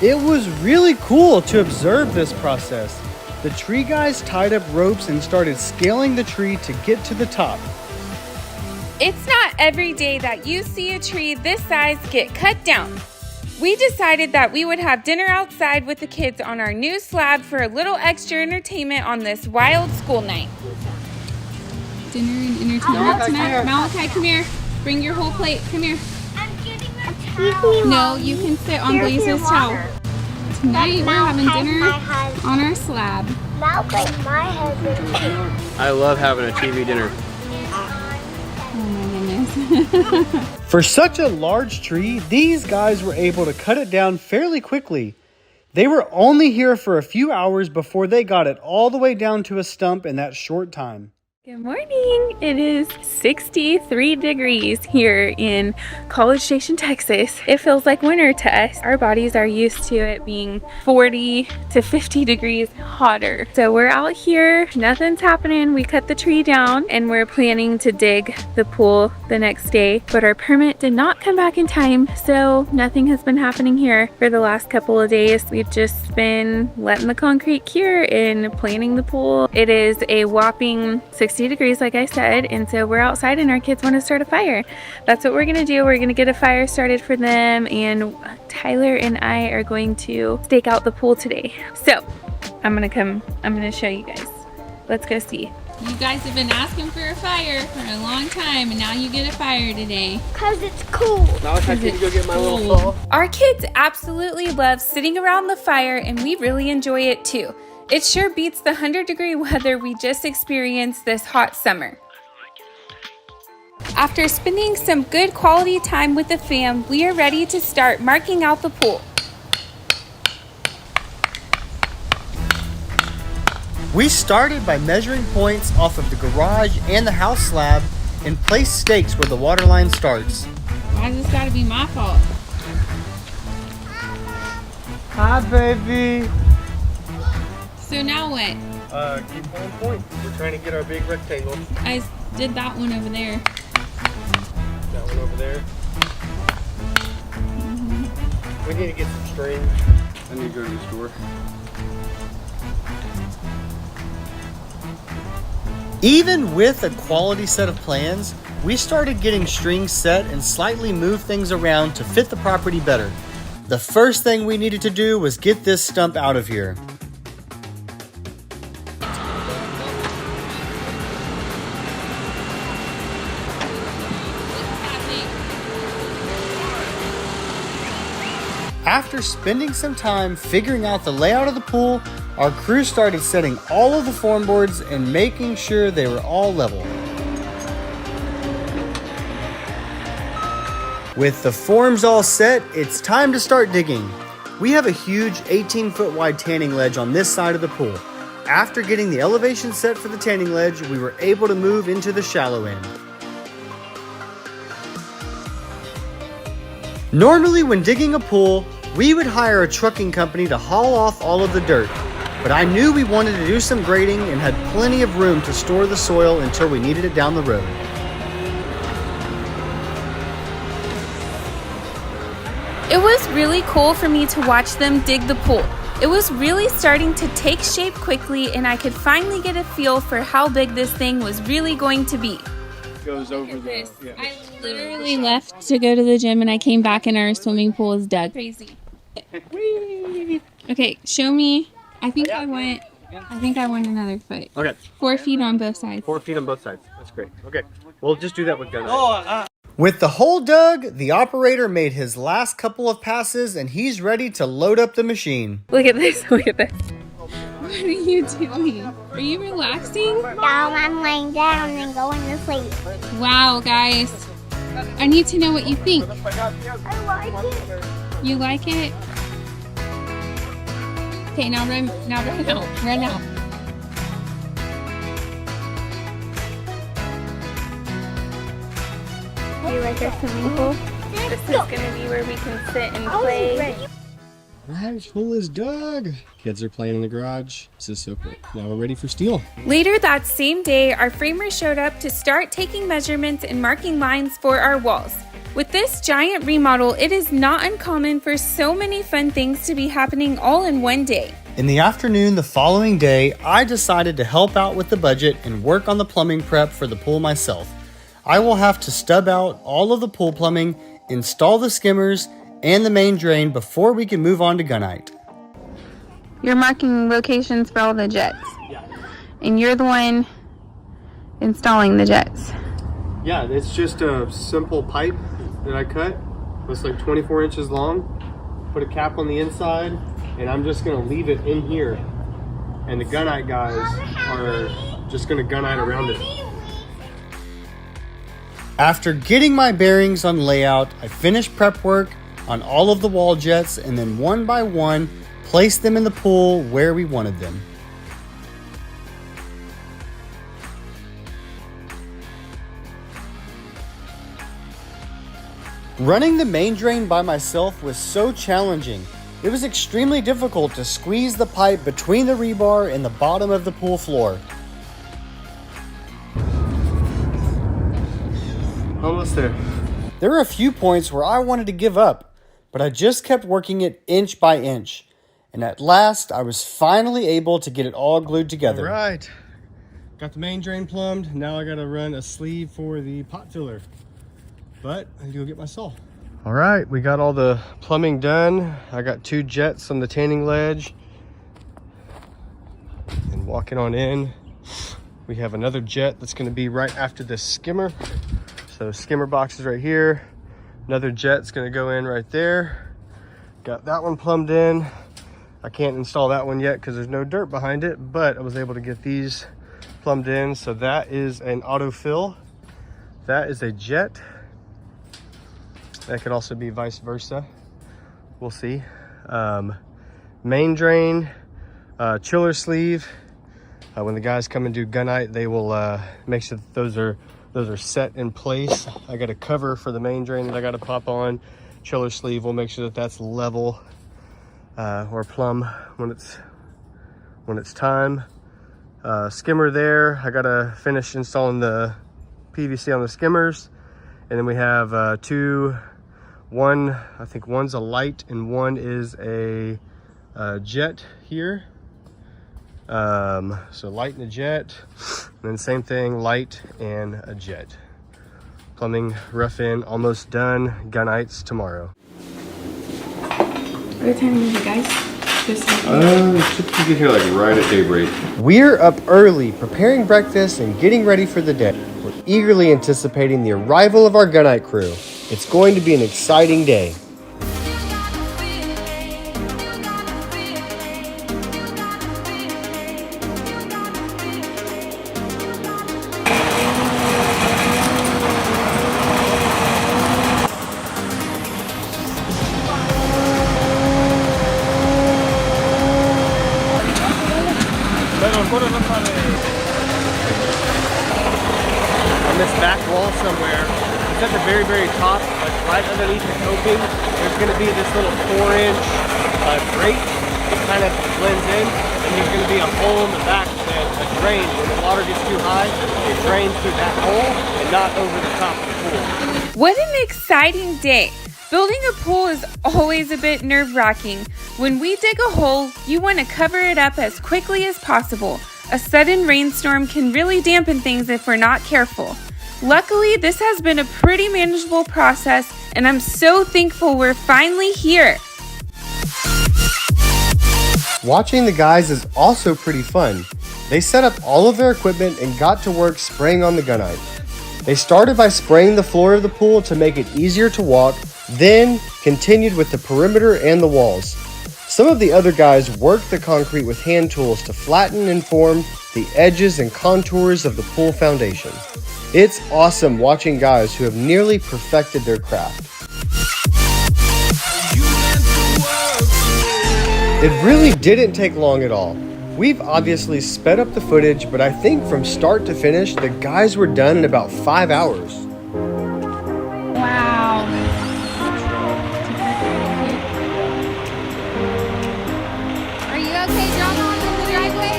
it was really cool to observe this process. The tree guys tied up ropes and started scaling the tree to get to the top. It's not every day that you see a tree this size get cut down. We decided that we would have dinner outside with the kids on our new slab for a little extra entertainment on this wild school night. Dinner and entertainment tonight. Malachi, come here. Bring your whole plate. Come here. I'm getting a towel. No, you can sit on Blaze's towel. Tonight we're having dinner on our slab. Malcolm, my husband. I love having a TV dinner. Oh my goodness. For such a large tree, these guys were able to cut it down fairly quickly. They were only here for a few hours before they got it all the way down to a stump in that short time. Good morning. It is 63 degrees here in College Station, Texas. It feels like winter to us. Our bodies are used to it being 40 to 50 degrees hotter. So we're out here, nothing's happening. We cut the tree down and we're planning to dig the pool the next day, but our permit did not come back in time. So nothing has been happening here for the last couple of days. We've just been letting the concrete cure and planning the pool. It is a whopping 60 degrees, like I said, and so we're outside and our kids want to start a fire. That's what we're gonna do. We're gonna get a fire started for them, and Tyler and I are going to stake out the pool today. So I'm gonna show you guys. Let's go see. You guys have been asking for a fire for a long time, and now you get a fire today. Cause it's cool. Now it's time to go get my little saw. Our kids absolutely love sitting around the fire, and we really enjoy it too. It sure beats the 100-degree weather we just experienced this hot summer. After spending some good quality time with the fam, we are ready to start marking out the pool. We started by measuring points off of the garage and the house slab and placed stakes where the water line starts. Why does this gotta be my fault? Hi, baby. So now what? Keep one point. We're trying to get our big rectangle. I did that one over there. That one over there. We need to get some string. I need to go to the store. Even with a quality set of plans, we started getting strings set and slightly moved things around to fit the property better. The first thing we needed to do was get this stump out of here. After spending some time figuring out the layout of the pool, our crew started setting all of the form boards and making sure they were all level. With the forms all set, it's time to start digging. We have a huge 18-foot wide tanning ledge on this side of the pool. After getting the elevation set for the tanning ledge, we were able to move into the shallow end. Normally when digging a pool, we would hire a trucking company to haul off all of the dirt, but I knew we wanted to do some grading and had plenty of room to store the soil until we needed it down the road. It was really cool for me to watch them dig the pool. It was really starting to take shape quickly, and I could finally get a feel for how big this thing was really going to be. Goes over the. Yeah. I literally left to go to the gym and I came back and our swimming pool is dug. Crazy. Okay, show me. I think I want another foot. Okay, 4 feet on both sides. 4 feet on both sides. That's great. Okay, we'll just do that with Gunite. With the hole dug, the operator made his last couple of passes and he's ready to load up the machine. Look at this, look at this. What are you doing? Are you relaxing? No, I'm laying down and going to sleep. Wow, guys. I need to know what you think. I like it. You like it? Okay, now run out. Run out. Do you like our swimming pool? This is going to be where we can sit and play. Alright, pool is dug. Kids are playing in the garage. This is so cool. Now we're ready for steel. Later that same day, our framer showed up to start taking measurements and marking lines for our walls. With this giant remodel, it is not uncommon for so many fun things to be happening all in one day. In the afternoon the following day, I decided to help out with the budget and work on the plumbing prep for the pool myself. I will have to stub out all of the pool plumbing, install the skimmers, and the main drain before we can move on to Gunite. You're marking locations for all the jets. Yeah. And you're the one installing the jets. Yeah, it's just a simple pipe that I cut. It's like 24 inches long. Put a cap on the inside, and I'm just gonna leave it in here. And the Gunite guys are just gonna Gunite around it. After getting my bearings on layout, I finished prep work on all of the wall jets and then one by one place them in the pool where we wanted them. Running the main drain by myself was so challenging. It was extremely difficult to squeeze the pipe between the rebar and the bottom of the pool floor. Almost there. There were a few points where I wanted to give up, but I just kept working it inch by inch. And at last, I was finally able to get it all glued together. All right, got the main drain plumbed. Now I gotta run a sleeve for the pot filler. But I need to go get my saw. All right, we got all the plumbing done. I got 2 jets on the tanning ledge. And walking on in, we have another jet that's gonna be right after this skimmer. So skimmer box is right here. Another jet's gonna go in right there. Got that one plumbed in. I can't install that one yet because there's no dirt behind it, but I was able to get these plumbed in. So that is an autofill. That is a jet. That could also be vice versa. We'll see. Main drain, chiller sleeve. When the guys come and do gunite, they will make sure that those are set in place. I got a cover for the main drain that I got to pop on. Chiller sleeve will make sure that that's level or plumb when it's time. Skimmer there. I got to finish installing the PVC on the skimmers, and then we have I think one's a light and one is a jet here. So light and a jet, and then same thing, light and a jet. Plumbing rough in, almost done. Gunites tomorrow. What time is it, guys? Typically get here like right at daybreak. We're up early, preparing breakfast and getting ready for the day. We're eagerly anticipating the arrival of our gunite crew. It's going to be an exciting day. On this back wall somewhere, it's at the very, very top, like right underneath the coping, there's going to be this little 4-inch grate that kind of blends in, and there's going to be a hole in the back that a drain, when the water gets too high, it drains through that hole and not over the top of the pool. What an exciting day! Building a pool is always a bit nerve-wracking. When we dig a hole, you want to cover it up as quickly as possible. A sudden rainstorm can really dampen things if we're not careful. Luckily, this has been a pretty manageable process, and I'm so thankful we're finally here. Watching the guys is also pretty fun. They set up all of their equipment and got to work spraying on the gunite. They started by spraying the floor of the pool to make it easier to walk, then continued with the perimeter and the walls. Some of the other guys worked the concrete with hand tools to flatten and form the edges and contours of the pool foundation. It's awesome watching guys who have nearly perfected their craft. It really didn't take long at all. We've obviously sped up the footage, but I think from start to finish, the guys were done in about 5 hours. Wow. Are you okay, John, on the driveway?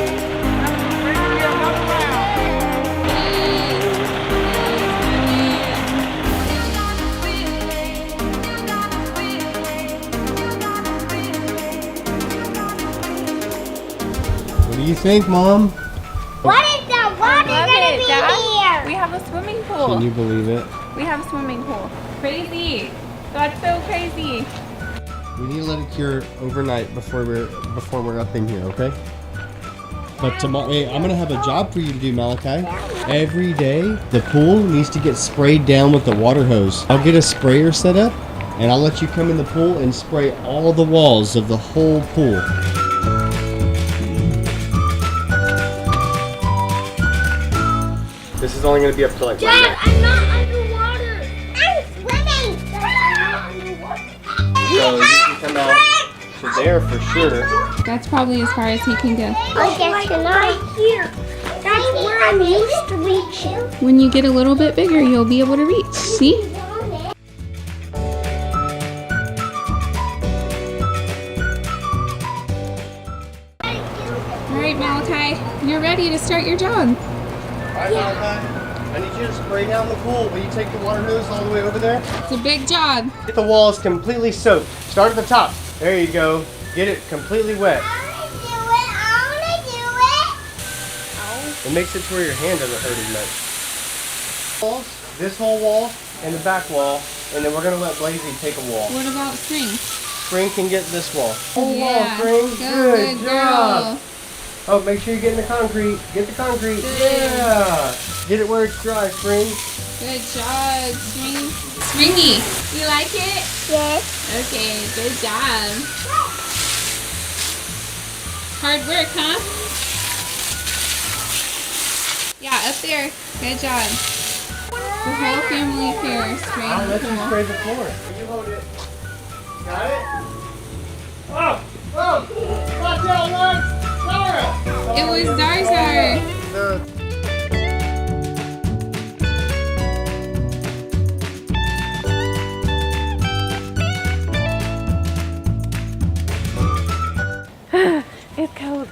What do you think, Mom? What is the water Love gonna it, be Dad. here? We have a swimming pool. Can you believe it? We have a swimming pool. Crazy. That's so crazy. We need to let it cure overnight before we're up in here, okay? But tomorrow, hey, I'm gonna have a job for you to do, Malachi. Every day, the pool needs to get sprayed down with the water hose. I'll get a sprayer set up, and I'll let you come in the pool and spray all the walls of the whole pool. This is only gonna be up to like my Dad, neck. I'm not underwater. I'm swimming. So you can come out to there for sure. That's probably as far as he can go. I guess right here. That's where I'm used to reaching. When you get a little bit bigger, you'll be able to reach. See? All right, Malachi, you're ready to start your job. Alright, Malachi, I need you to spray down the pool. Will you take the water hose all the way over there? It's a big job. Get the walls completely soaked. Start at the top. There you go. Get it completely wet. I wanna do it. It makes it to where your hand doesn't hurt as much. Walls, this whole wall and the back wall, and then we're gonna let Blazy take a wall. What about Spring? Spring can get this wall. Whole Yeah. wall, Spring. Go, good job. girl. Oh, make sure you get in the concrete. Get the concrete. Yeah. Get it where it's dry, Spring. Good job, Spring. Springy, you like it? Yes. Okay, good job. Hard work, huh? Yeah, up there. Good job. The whole family here, Spring. I'll let you Cool. spray the floor. You hold it. Got it? Oh! Oh! Watch out, Lux! Zara! It was Zarzar. It's cold.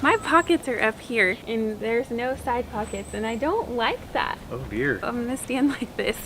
My pockets are up here and there's no side pockets and I don't like that. Oh dear. I'm gonna stand like this.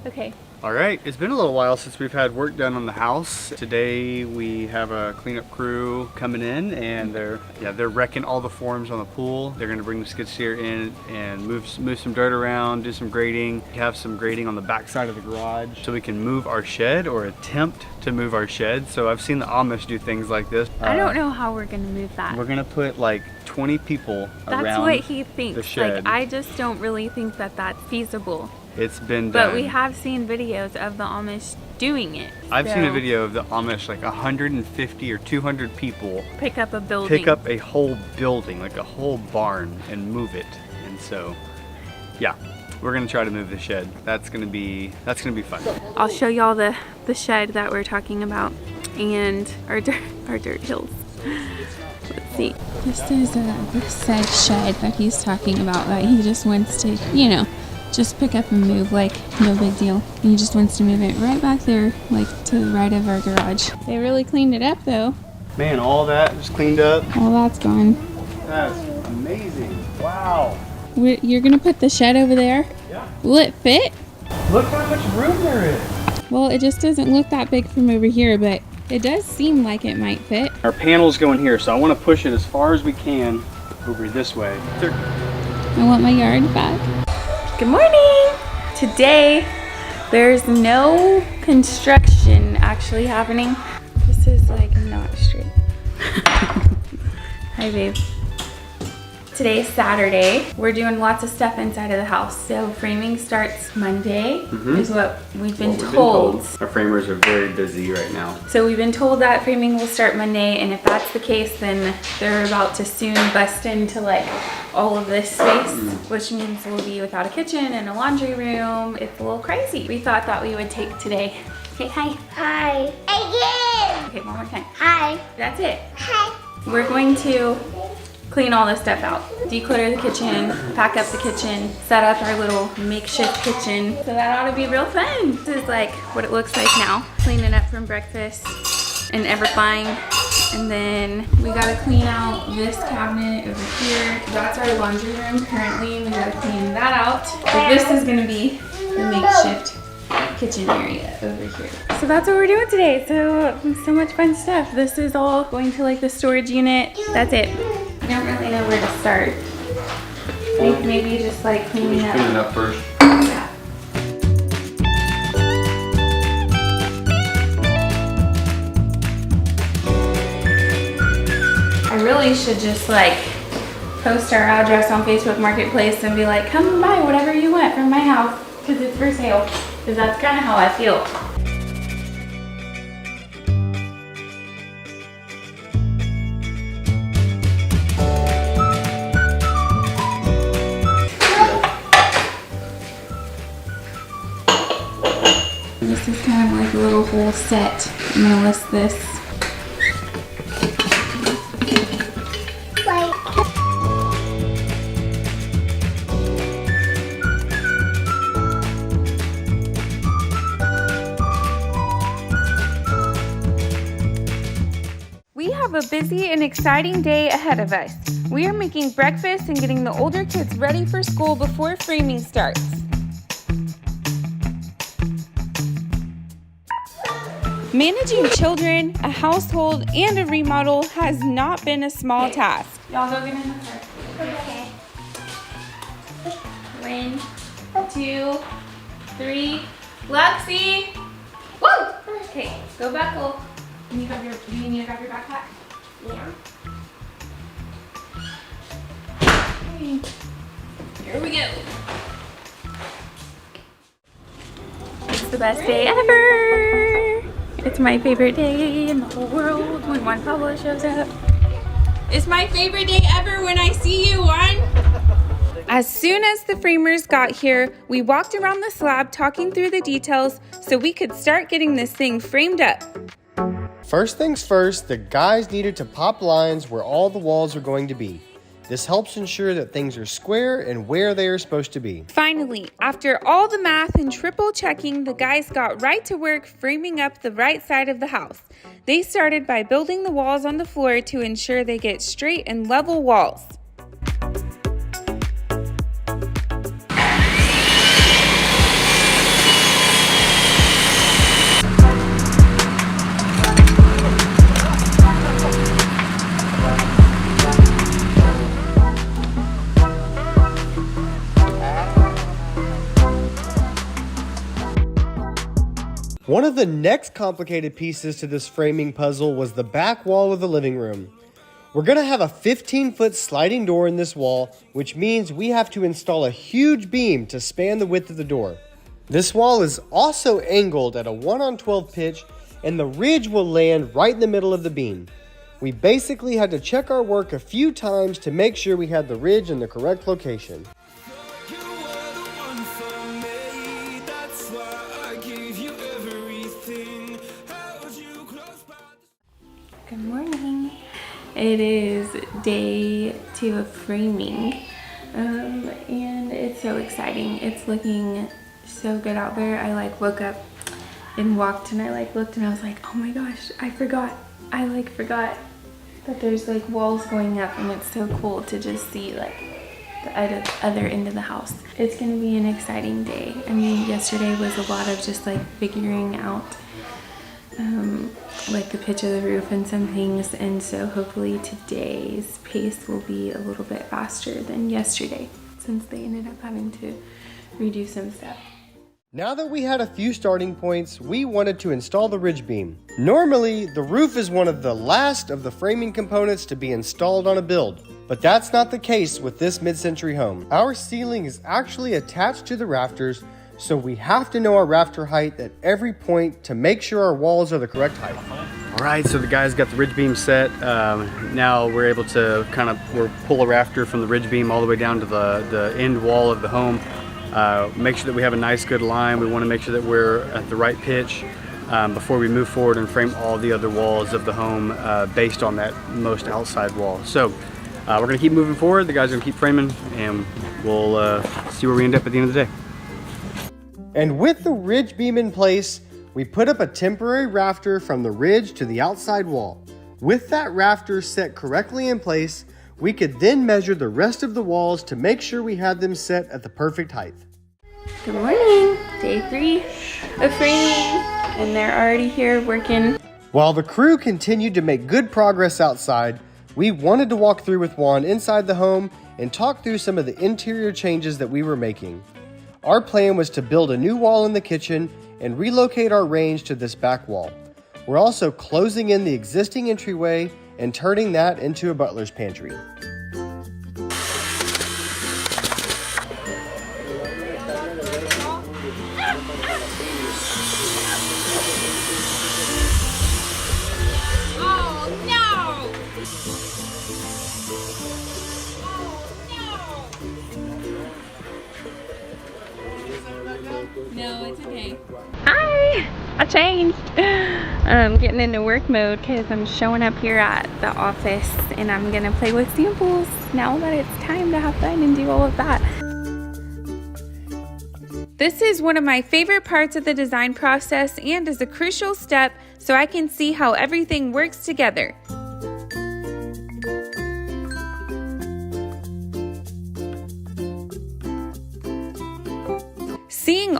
Okay. All right, it's been a little while since we've had work done on the house. Today we have a cleanup crew coming in and they're wrecking all the forms on the pool. They're gonna bring the skid steer in and move some dirt around, do some grading. We have some grading on the back side of the garage so we can move our shed or attempt to move our shed. So I've seen the Amish do things like this. I don't know how we're gonna move that. We're gonna put like 20 people around That's what he thinks. the shed. Like, I just don't really think that that's feasible. It's been done. But we have seen videos of the Amish doing it. I've seen a So, video of the Amish, like 150 or 200 people pick up a building. pick up a whole building, like a whole barn, and move it. And so, yeah, we're gonna try to move the shed. That's gonna be fun. I'll show y'all the shed that we're talking about and our dirt hills. Let's see. This is the said shed that he's talking about that he just wants to, you know, just pick up and move, like no big deal. And he just wants to move it right back there, like to the right of our garage. They really cleaned it up though. Man, all that just cleaned up. All that's gone. That's amazing. Wow. You're gonna put the shed over there? Yeah. Will it fit? Look how much room there is. Well, it just doesn't look that big from over here, but it does seem like it might fit. Our panel's going here, so I want to push it as far as we can over this way. I want my yard back. Good morning! Today, there's no construction actually happening. This is like not straight. Hi, babe. Today's Saturday. We're doing lots of stuff inside of the house. So framing starts Monday, is what we've been told. Our framers are very busy right now. So we've been told that framing will start Monday, and if that's the case, then they're about to soon bust into like all of this space, which means we'll be without a kitchen and a laundry room. It's a little crazy. We thought we would take today. Okay, hi. Hi. Again. Okay, one more time. Hi. That's it. Hi. We're going to clean all this stuff out, declutter the kitchen, pack up the kitchen, set up our little makeshift kitchen. So that ought to be real fun. This is like what it looks like now. Cleaning up from breakfast and everything. And then we gotta clean out this cabinet over here. That's our laundry room currently. We gotta clean that out. But this is gonna be the makeshift kitchen area over here. So that's what we're doing today. So much fun stuff. This is all going to like the storage unit. That's it. I don't really know where to start. I think maybe just like cleaning up. Clean it up first. Yeah. I really should just like post our address on Facebook Marketplace and be like, come buy whatever you want from my house because it's for sale. Because that's kind of how I feel. This is kind of like a little whole set. I'm gonna list this have a busy and exciting day ahead of us. We are making breakfast and getting the older kids ready for school before framing starts. Managing children, a household, and a remodel has not been a small task. Y'all go get in the car. Okay. 1, 2, 3. Lexi! Woo! Okay, go buckle. Do you need to grab your backpack? Yeah. Okay. Here we go. It's the best day ever. It's my favorite day in the whole world when Juan Pablo shows up. It's my favorite day ever when I see you, Juan. As soon as the framers got here, we walked around the slab talking through the details so we could start getting this thing framed up. First things first, the guys needed to pop lines where all the walls are going to be. This helps ensure that things are square and where they are supposed to be. Finally, after all the math and triple checking, the guys got right to work framing up the right side of the house. They started by building the walls on the floor to ensure they get straight and level walls. One of the next complicated pieces to this framing puzzle was the back wall of the living room. We're going to have a 15-foot sliding door in this wall, which means we have to install a huge beam to span the width of the door. This wall is also angled at a 1:12 pitch, and the ridge will land right in the middle of the beam. We basically had to check our work a few times to make sure we had the ridge in the correct location. Good morning. It is day 2 of framing, and it's so exciting. It's looking so good out there. I woke up and walked, and I looked, and I was like, oh my gosh, I forgot that there's walls going up, and it's so cool to just see the other end of the house. It's gonna be an exciting day. I mean, yesterday was a lot of just figuring out the pitch of the roof and some things, and so hopefully today's pace will be a little bit faster than yesterday since they ended up having to redo some stuff. Now that we had a few starting points, we wanted to install the ridge beam. Normally, the roof is one of the last of the framing components to be installed on a build, but that's not the case with this mid-century home. Our ceiling is actually attached to the rafters, so we have to know our rafter height at every point to make sure our walls are the correct height. All right, so the guys got the ridge beam set. Now we're able to pull a rafter from the ridge beam all the way down to the end wall of the home. Make sure that we have a nice good line. We want to make sure that we're at the right pitch before we move forward and frame all the other walls of the home based on that most outside wall. So we're going to keep moving forward. The guys are going to keep framing, and we'll see where we end up at the end of the day. And with the ridge beam in place, we put up a temporary rafter from the ridge to the outside wall. With that rafter set correctly in place, we could then measure the rest of the walls to make sure we had them set at the perfect height. Good morning, day 3 of framing, and they're already here working. While the crew continued to make good progress outside, we wanted to walk through with Juan inside the home and talk through some of the interior changes that we were making. Our plan was to build a new wall in the kitchen and relocate our range to this back wall. We're also closing in the existing entryway and turning that into a butler's pantry. No, it's okay. Hi! I changed. I'm getting into work mode because I'm showing up here at the office and I'm gonna play with samples now that it's time to have fun and do all of that. This is one of my favorite parts of the design process and is a crucial step so I can see how everything works together.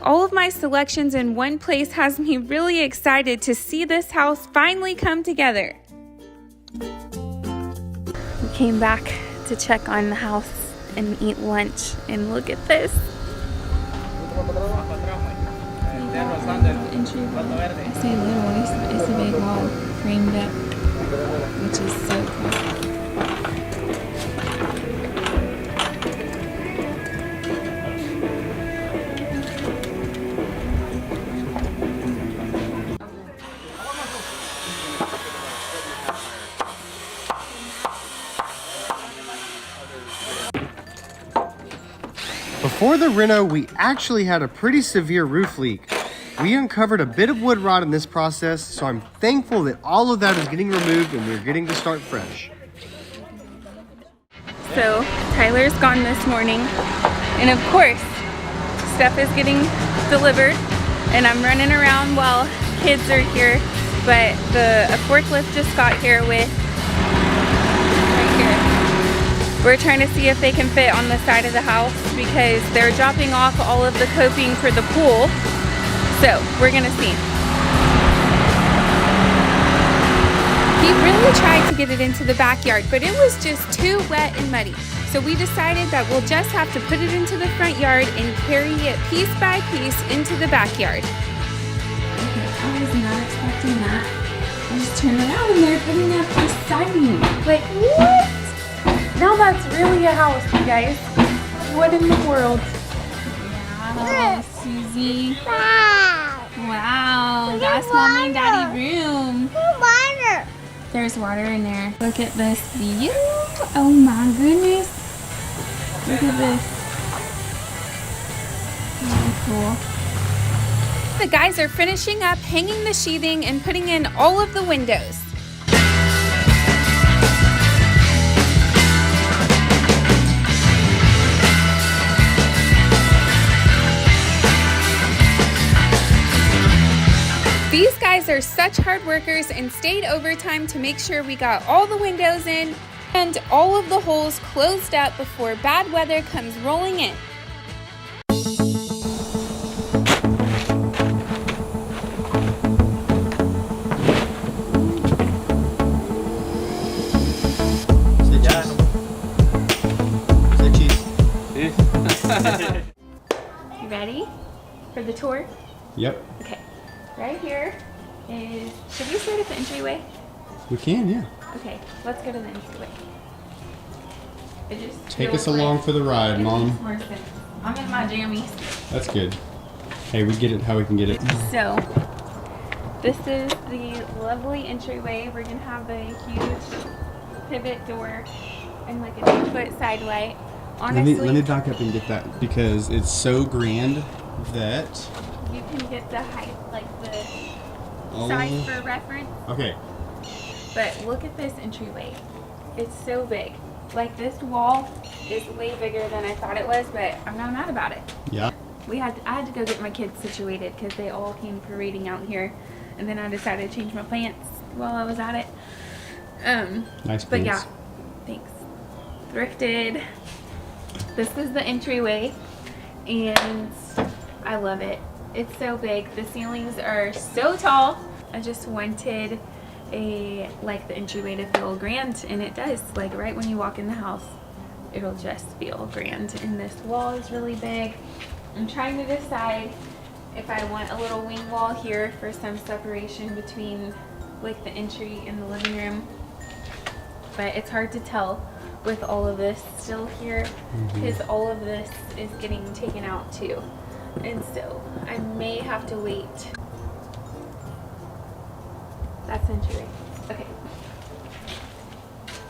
all of my selections in one place has me really excited to see this house finally come together. We came back to check on the house and eat lunch, and look at this. I say little, it's a big wall framed up, which is so cool. Before the reno, we actually had a pretty severe roof leak. We uncovered a bit of wood rot in this process, so I'm thankful that all of that is getting removed and we're getting to start fresh. So Tyler's gone this morning, and of course stuff is getting delivered, and I'm running around while kids are here, but a forklift just got here with right here. We're trying to see if they can fit on the side of the house because they're dropping off all of the coping for the pool. So we're gonna see. He really tried to get it into the backyard, but it was just too wet and muddy. So we decided that we'll just have to put it into the front yard and carry it piece by piece into the backyard. Okay, I was not expecting that. I just turned around and they're putting up this siding. Like, what? Now that's really a house, you guys. What in the world? Wow, Susie. Wow, that's mommy and daddy room. Water. There's water in there. Look at this view. Oh my goodness. Look at this. Really cool. The guys are finishing up hanging the sheathing and putting in all of the windows. These guys are such hard workers and stayed overtime to make sure we got all the windows in and all of the holes closed up before bad weather comes rolling in. You ready for the tour? Yep. Okay. Right here is, should we start at the entryway? We can, yeah. Okay, let's go to the entryway. It just Take feels us along like for the ride, it Mom. makes more sense. I'm in my jammies. That's good. Hey, we get it how we can get it. So, this is the lovely entryway. We're gonna have a huge pivot door and like a 2-foot sidelight. Honestly, Let me back up and get that because it's so grand that... you can get the height, like the Oh. size for reference. Okay. But look at this entryway. It's so big. Like, this wall is way bigger than I thought it was, but I'm not mad about it. Yeah. I had to go get my kids situated because they all came parading out here, and then I decided to change my plants while I was at it. Nice But yeah, plants. thanks. Thrifted. This is the entryway, and I love it. It's so big. The ceilings are so tall. I just wanted like the entryway to feel grand, and it does. Like, right when you walk in the house, it'll just feel grand. And this wall is really big. I'm trying to decide if I want a little wing wall here for some separation between like the entry and the living room, but it's hard to tell with all of this still here because all of this is getting taken out too, and so I may have to wait. That's entryway. Okay.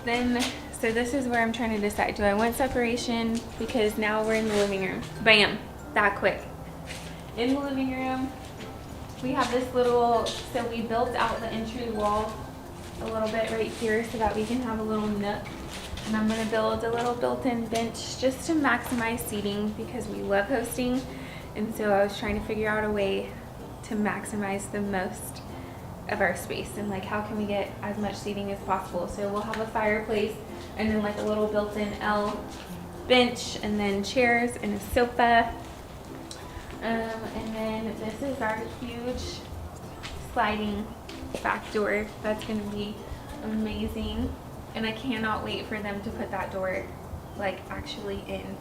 Then, so this is where I'm trying to decide. Do I want separation? Because now we're in the living room. Bam! That quick. In the living room, we have this little, so we built out the entry wall a little bit right here so that we can have a little nook. And I'm gonna build a little built-in bench just to maximize seating because we love hosting. And so I was trying to figure out a way to maximize the most of our space and like how can we get as much seating as possible. So we'll have a fireplace and then like a little built-in L bench and then chairs and a sofa. And then this is our huge sliding back door. That's gonna be amazing. And I cannot wait for them to put that door like actually in.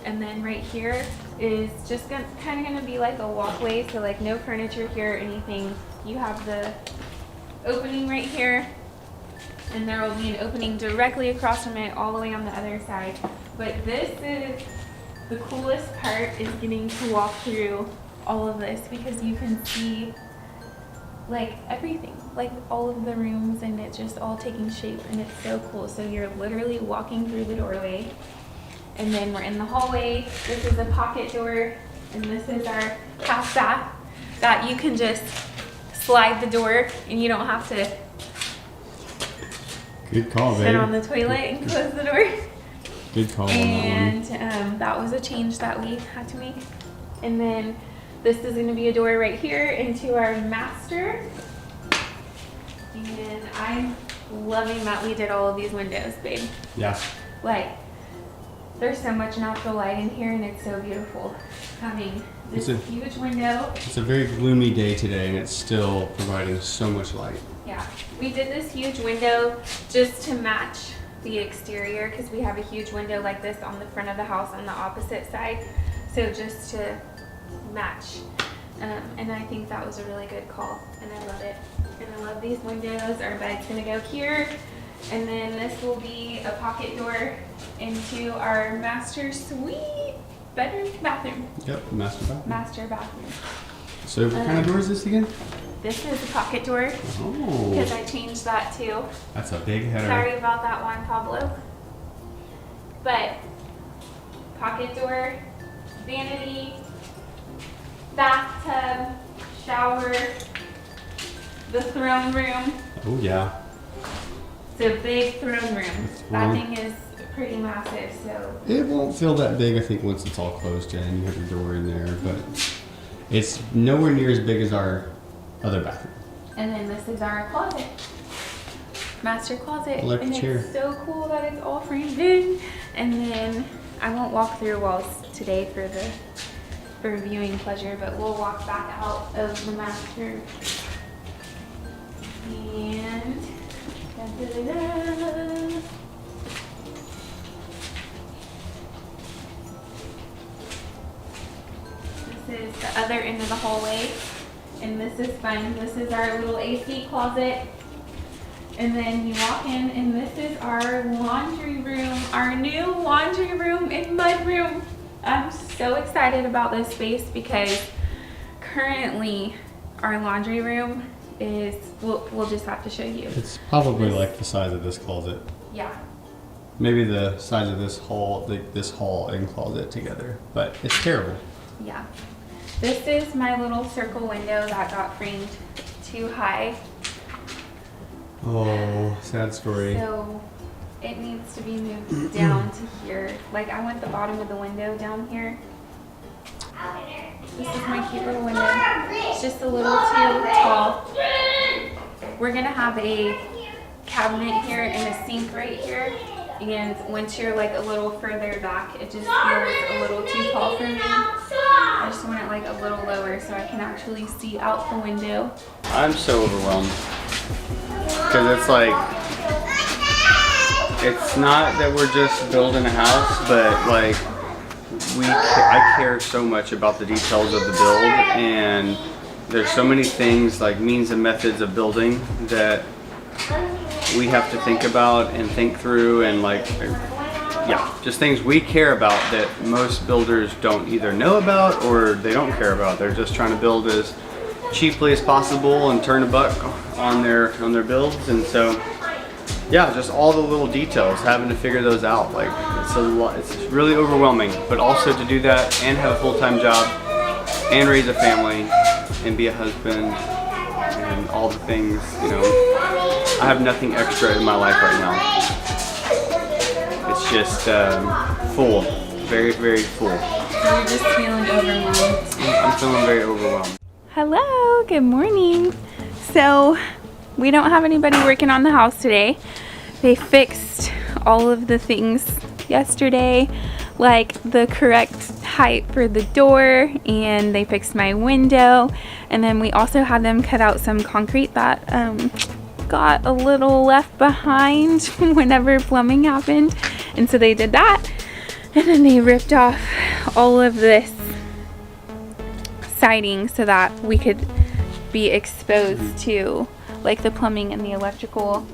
And then right here is just kind of gonna be like a walkway, so like no furniture here or anything. You have the opening right here, and there will be an opening directly across from it all the way on the other side. But this is the coolest part, is getting to walk through all of this, because you can see like everything, like all of the rooms, and it's just all taking shape, and it's so cool. So you're literally walking through the doorway, and then we're in the hallway. This is a pocket door, and this is our half bath that you can just slide the door, and you don't have to Good call, babe. sit on the toilet and close the door. Good call on And that was a change that we had to make. And then this is going to be a door right here into our master. And I'm loving that we did all of these windows, babe. Yeah. Like, there's so much natural light in here, and it's so beautiful. Having this huge window. It's a very gloomy day today, and it's still providing so much light. Yeah, we did this huge window just to match the exterior, because we have a huge window like this on the front of the house on the opposite side. So just to match. And I think that was a really good call, and I love it. And I love these windows. Our bed's gonna go here, and then this will be a pocket door into our master suite, bathroom. Yep, master bathroom. Master bathroom. So what kind of door is this again? This is a pocket door, Oh, because I changed that too. that's a big header. Sorry about that one, Pablo. But pocket door, vanity, bathtub, shower, the throne room. Oh yeah. It's a big throne room. That thing is pretty massive, so. It won't feel that big, I think, once it's all closed in. You have your door in there, but it's nowhere near as big as our other bathroom. And then this is our closet. Master closet. Electric and chair. It's so cool that it's all framed in. And then I won't walk through walls today for viewing pleasure, but we'll walk back out of the master. And da-da-da-da. This is the other end of the hallway, and this is fun. This is our little AC closet. And then you walk in, and this is our laundry room, our new laundry room and mud room. I'm so excited about this space, because currently our laundry room is, we'll just have to show you. It's probably like the size of this closet. Yeah. Maybe the size of this hall and closet together, but it's terrible. Yeah. This is my little circle window that got framed too high. Oh, sad story. So it needs to be moved down to here. Like, I want the bottom of the window down here. This is my cute little window. It's just a little too tall. We're gonna have a cabinet here and a sink right here. And once you're like a little further back, it just feels a little too tall for me. I just want it like a little lower so I can actually see out the window. I'm so overwhelmed. Because it's like, it's not that we're just building a house, but like, I care so much about the details of the build, and there's so many things, like means and methods of building, that we have to think about and think through, and like, yeah, just things we care about that most builders don't either know about or they don't care about. They're just trying to build as cheaply as possible and turn a buck on their builds. And so yeah, just all the little details, having to figure those out, like it's a lot. It's really overwhelming, but also to do that and have a full-time job and raise a family and be a husband and all the things, you know, I have nothing extra in my life right now. It's just full, very, very full. You're just feeling overwhelmed. I'm feeling very overwhelmed. Hello, good morning. So we don't have anybody working on the house today. They fixed all of the things yesterday. like the correct height for the door, and they fixed my window. And then we also had them cut out some concrete that got a little left behind whenever plumbing happened, and so they did that. And then they ripped off all of this siding so that we could be exposed to like the plumbing and the electrical.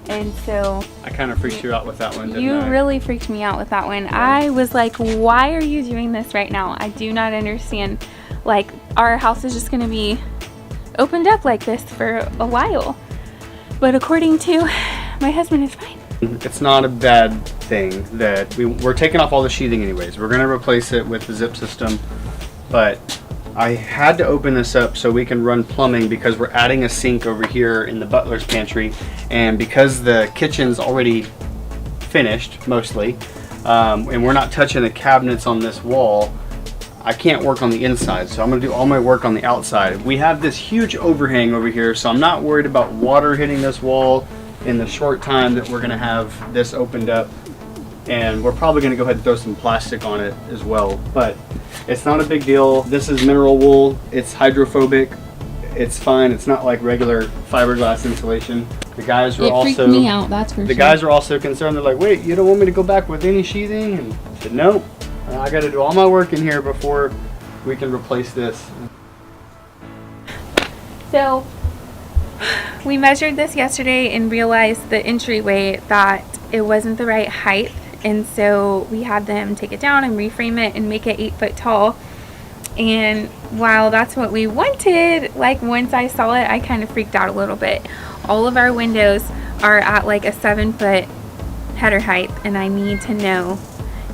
And so I kind of freaked you out with that one, didn't you I? really freaked me out with that one. I was like, why are you doing this right now? I do not understand. Like, our house is just going to be opened up like this for a while. But according to my husband, it's fine. It's not a bad thing that we're taking off all the sheathing anyways. We're going to replace it with the zip system. But I had to open this up so we can run plumbing because we're adding a sink over here in the butler's pantry. And because the kitchen's already finished, mostly, and we're not touching the cabinets on this wall, I can't work on the inside. So I'm gonna do all my work on the outside. We have this huge overhang over here, so I'm not worried about water hitting this wall in the short time that we're gonna have this opened up. And we're probably gonna go ahead and throw some plastic on it as well. But it's not a big deal. This is mineral wool. It's hydrophobic. It's fine. It's not like regular fiberglass insulation. The guys were It freaked me out, that's for sure. The guys are also concerned. They're like, wait, you don't want me to go back with any sheathing? And I said, no. I got to do all my work in here before we can replace this. So we measured this yesterday and realized the entryway that it wasn't the right height. And so we had them take it down and reframe it and make it 8 foot tall. And while that's what we wanted, like once I saw it, I kind of freaked out a little bit. All of our windows are at like a 7 foot header height, and I need to know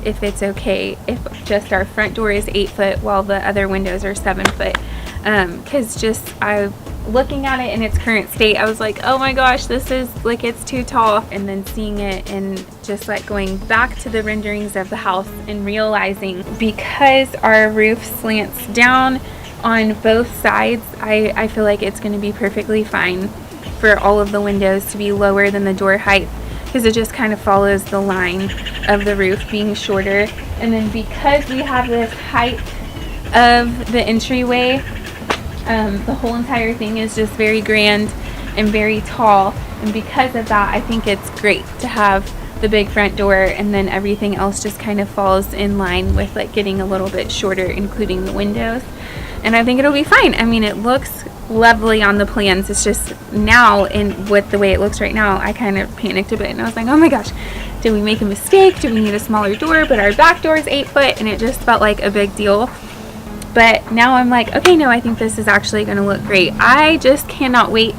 if it's okay if just our front door is 8 foot while the other windows are 7 foot. Because just looking at it in its current state, I was like, oh my gosh, this is like, it's too tall. And then seeing it and just like going back to the renderings of the house and realizing because our roof slants down on both sides, I feel like it's going to be perfectly fine for all of the windows to be lower than the door height, because it just kind of follows the line of the roof being shorter. And then because we have this height of the entryway, the whole entire thing is just very grand and very tall, and because of that, I think it's great to have the big front door, and then everything else just kind of falls in line with like getting a little bit shorter, including the windows. And I think it'll be fine. I mean, it looks lovely on the plans. It's just now, and with the way it looks right now, I kind of panicked a bit and I was like, oh my gosh, did we make a mistake? Do we need a smaller door? But our back door is 8 foot, and it just felt like a big deal. But now I'm like, okay, no, I think this is actually going to look great. I just cannot wait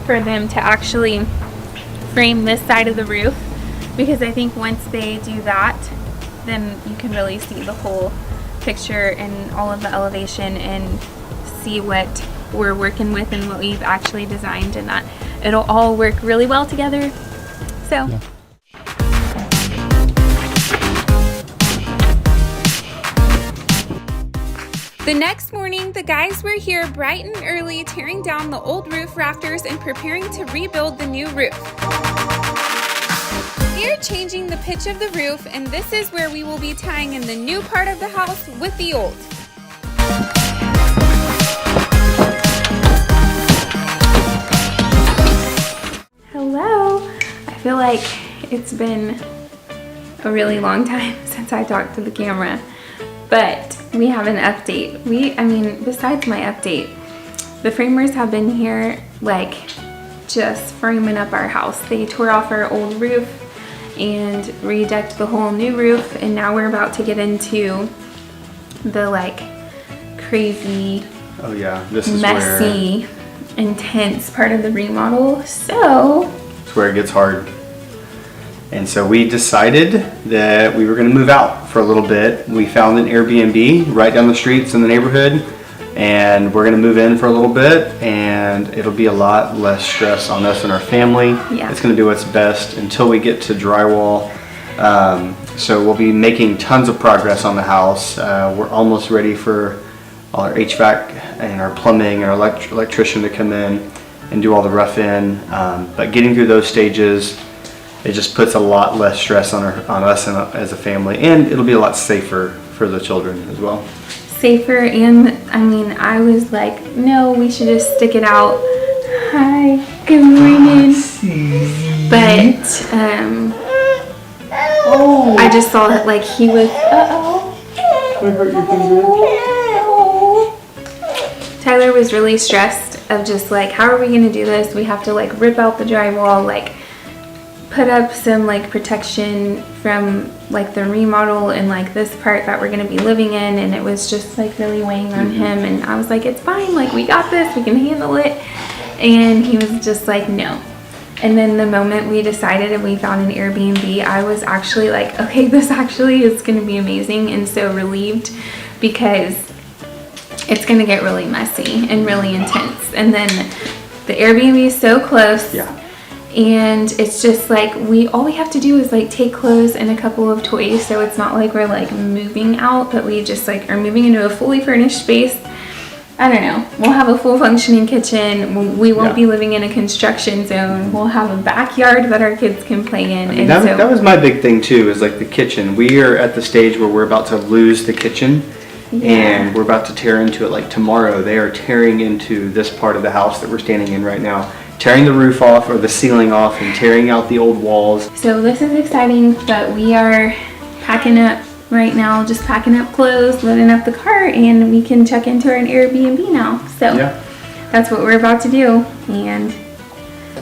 for them to actually frame this side of the roof, because I think once they do that, then you can really see the whole picture and all of the elevation and see what we're working with and what we've actually designed, and that it'll all work really well together. So. Yeah. The next morning, the guys were here bright and early, tearing down the old roof rafters and preparing to rebuild the new roof. They're changing the pitch of the roof, and this is where we will be tying in the new part of the house with the old. Hello. I feel like it's been a really long time since I talked to the camera, but we have an update. Besides my update, the framers have been here like just framing up our house. They tore off our old roof and redecked the whole new roof, and now we're about to get into the like crazy, this is messy, intense part of the remodel. So it's where it gets hard. And so we decided that we were going to move out for a little bit. We found an Airbnb right down the streets in the neighborhood, and we're going to move in for a little bit, and it'll be a lot less stress on us and our family. Yeah. It's going to do its best until we get to drywall. So we'll be making tons of progress on the house. We're almost ready for all our HVAC and our plumbing and our electrician to come in and do all the rough in. But getting through those stages, it just puts a lot less stress on us and as a family, and it'll be a lot safer for the children as well. Safer, and I mean, I was like, no, we should just stick it out. Hi, good morning. But I just saw that like he was. Tyler was really stressed of just like, how are we gonna do this? We have to like rip out the drywall, like put up some like protection from like the remodel and like this part that we're gonna be living in, and it was just like really weighing on him. And I was like, it's fine, like we got this, we can handle it. And he was just like, no. And then the moment we decided and we found an Airbnb, I was actually like, okay, this actually is gonna be amazing, and so relieved, because it's gonna get really messy and really intense. And then the Airbnb is so close. Yeah. And it's just like, all we have to do is like take clothes and a couple of toys, so it's not like we're like moving out, but we just like are moving into a fully furnished space. I don't know, we'll have a full functioning kitchen. We won't be living in a construction zone. We'll have a backyard that our kids can play in. I mean, that was my big thing too, is like the kitchen. We are at the stage where we're about to lose the kitchen. Yeah. And we're about to tear into it. Like tomorrow, they are tearing into this part of the house that we're standing in right now, tearing the roof off or the ceiling off and tearing out the old walls. So this is exciting, but we are packing up right now, just packing up clothes, loading up the car, and we can check into our Airbnb now. So that's what we're about to do, and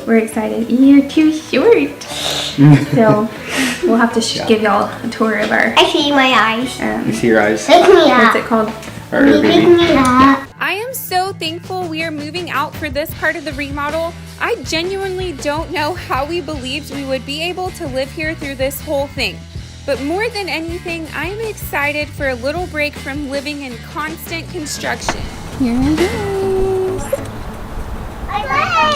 we're excited. You're too short. So we'll have to give y'all a tour of our... I see my eyes. You see your eyes? Pick me up. What's it called? Our Airbnb. Me up. I am so thankful we are moving out for this part of the remodel. I genuinely don't know how we believed we would be able to live here through this whole thing. But more than anything, I am excited for a little break from living in constant construction. Here it is.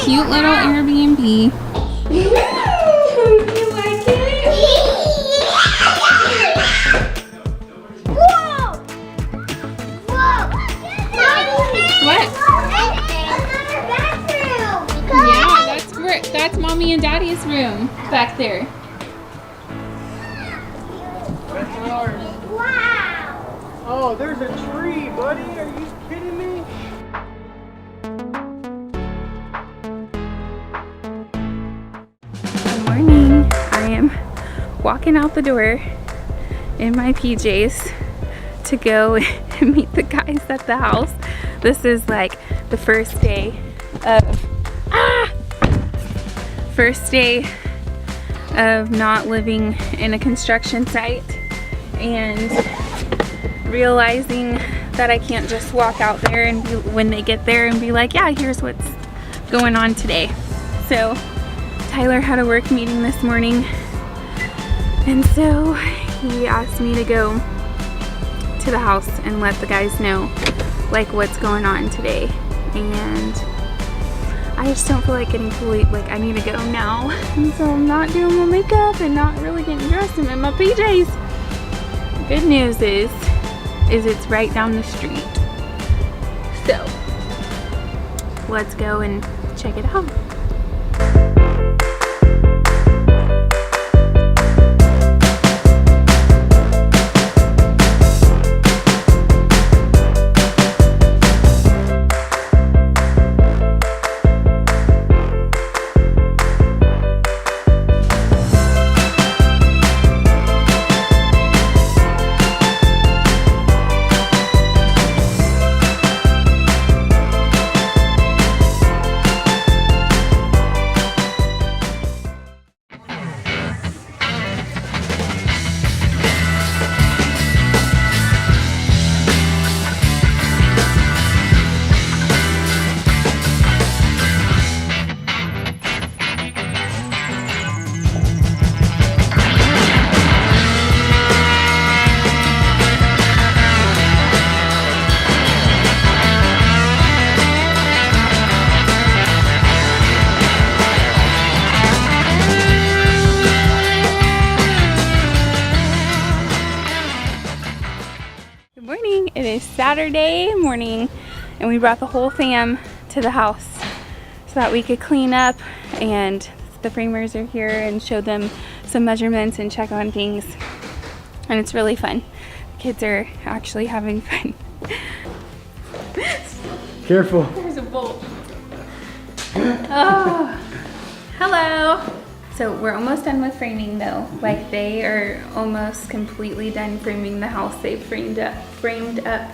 Cute little Airbnb. You like it? Whoa! Whoa! What? Another bathroom! Yeah, that's Mommy and Daddy's room back there. Wow! Oh, there's a tree, buddy. Are you kidding me? Good morning. I am walking out the door in my PJs to go and meet the guys at the house. This is like the first day of not living in a construction site, and realizing that I can't just walk out there and when they get there and be like, yeah, here's what's going on today. So Tyler had a work meeting this morning, and so he asked me to go to the house and let the guys know like what's going on today. And I just don't feel like getting fully, like I need to go now. And so I'm not doing my makeup and not really getting dressed. I'm in my PJs. Good news is it's right down the street. So let's go and check it out. It is Saturday morning, and we brought the whole fam to the house so that we could clean up, and the framers are here and show them some measurements and check on things. And it's really fun. The kids are actually having fun. Careful. There's a bolt. Oh, hello. So we're almost done with framing though. Like they are almost completely done framing the house. They've framed up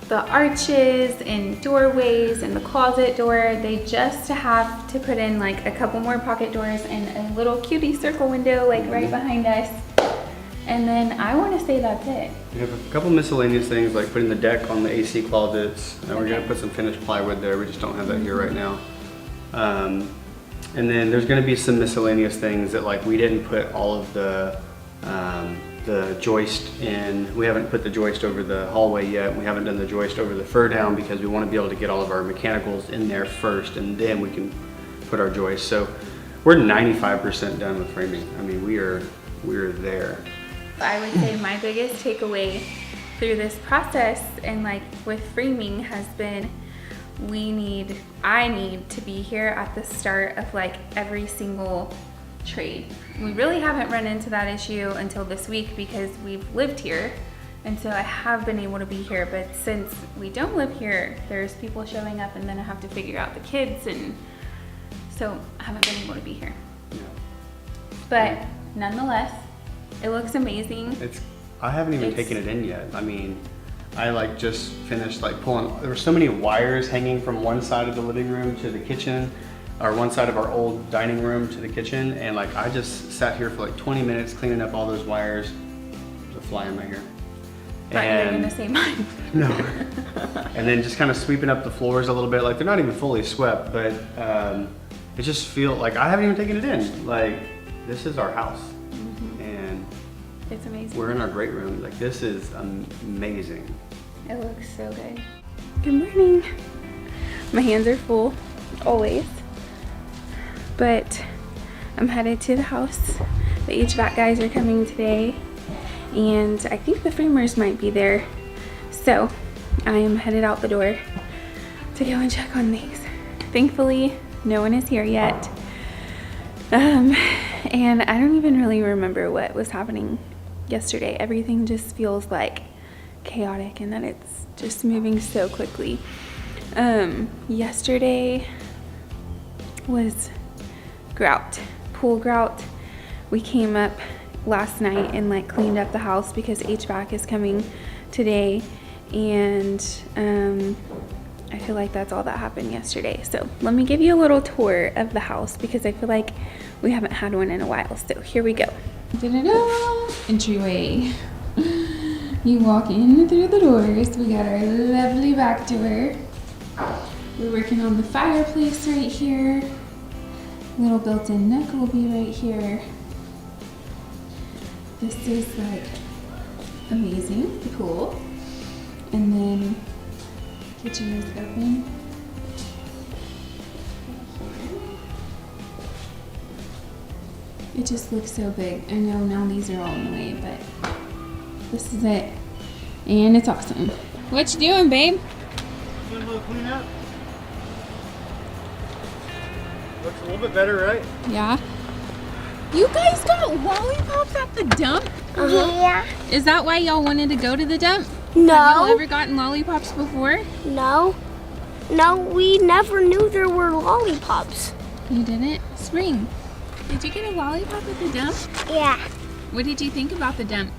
the arches and doorways and the closet door. They just have to put in like a couple more pocket doors and a little cutie circle window like right behind us. And then I want to say that's it. We have a couple miscellaneous things like putting the deck on the AC closets, and we're gonna put some finished plywood there. We just don't have that here right now. And then there's gonna be some miscellaneous things that like we didn't put all of the joist in. We haven't put the joist over the hallway yet. We haven't done the joist over the fur down because we want to be able to get all of our mechanicals in there first, and then we can put our joist. So we're 95% done with framing. I mean, we're there. I would say my biggest takeaway through this process and like with framing has been I need to be here at the start of like every single trade. We really haven't run into that issue until this week because we've lived here, and so I have been able to be here. But since we don't live here, there's people showing up and then I have to figure out the kids, and so I haven't been able to be here. But nonetheless, it looks amazing. I haven't even taken it in yet. I mean, I like just finished like pulling, there were so many wires hanging from one side of the living room to the kitchen, or one side of our old dining room to the kitchen, and like I just sat here for like 20 minutes cleaning up all those wires. There's a fly in my hair. Thought you were gonna say mine. No. And then just kind of sweeping up the floors a little bit. Like they're not even fully swept, but it just feels like I haven't even taken it in. Like this is our house. And it's amazing. We're in our great room. Like this is amazing. It looks so good. Good morning. My hands are full, always. But I'm headed to the house. The HVAC guys are coming today, and I think the framers might be there. So I am headed out the door to go and check on these. Thankfully, no one is here yet. And I don't even really remember what was happening yesterday. Everything just feels like chaotic and that it's just moving so quickly. Yesterday was grout, pool grout. We came up last night and like cleaned up the house because HVAC is coming today, and I feel like that's all that happened yesterday. So let me give you a little tour of the house because I feel like we haven't had one in a while. So here we go. Da-da-da! Entryway. You walk in through the doors. We got our lovely back door. We're working on the fireplace right here. Little built-in nook will be right here. This is like amazing, the pool. And then kitchen is open. It just looks so big. I know now these are all in the way, but this is it. And it's awesome. What you doing, babe? Doing a little cleanup. Looks a little bit better, right? Yeah. You guys got lollipops at the dump? Yeah. Is that why y'all wanted to go to the dump? No. Have y'all ever gotten lollipops before? No. No, we never knew there were lollipops. You didn't? Spring, did you get a lollipop at the dump? Yeah. What did you think about the dump?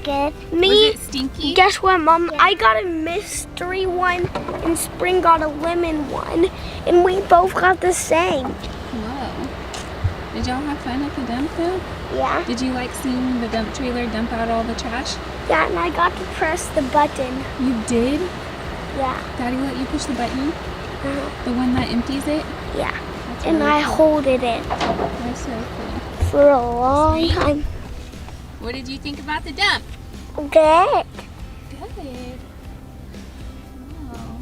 Good. Was it stinky? Guess what, Mom? I got a mystery one and Spring got a lemon one, and we both got the same. Whoa. Did y'all have fun at the dump though? Yeah. Did you like seeing the dump trailer dump out all the trash? Yeah, and I got to press the button. You did? Yeah. Daddy let you push the button? The one that empties it? Yeah. That's And really I cool. hold it in That's so cool. for a long time. What did you think about the dump? Good. Good. Wow.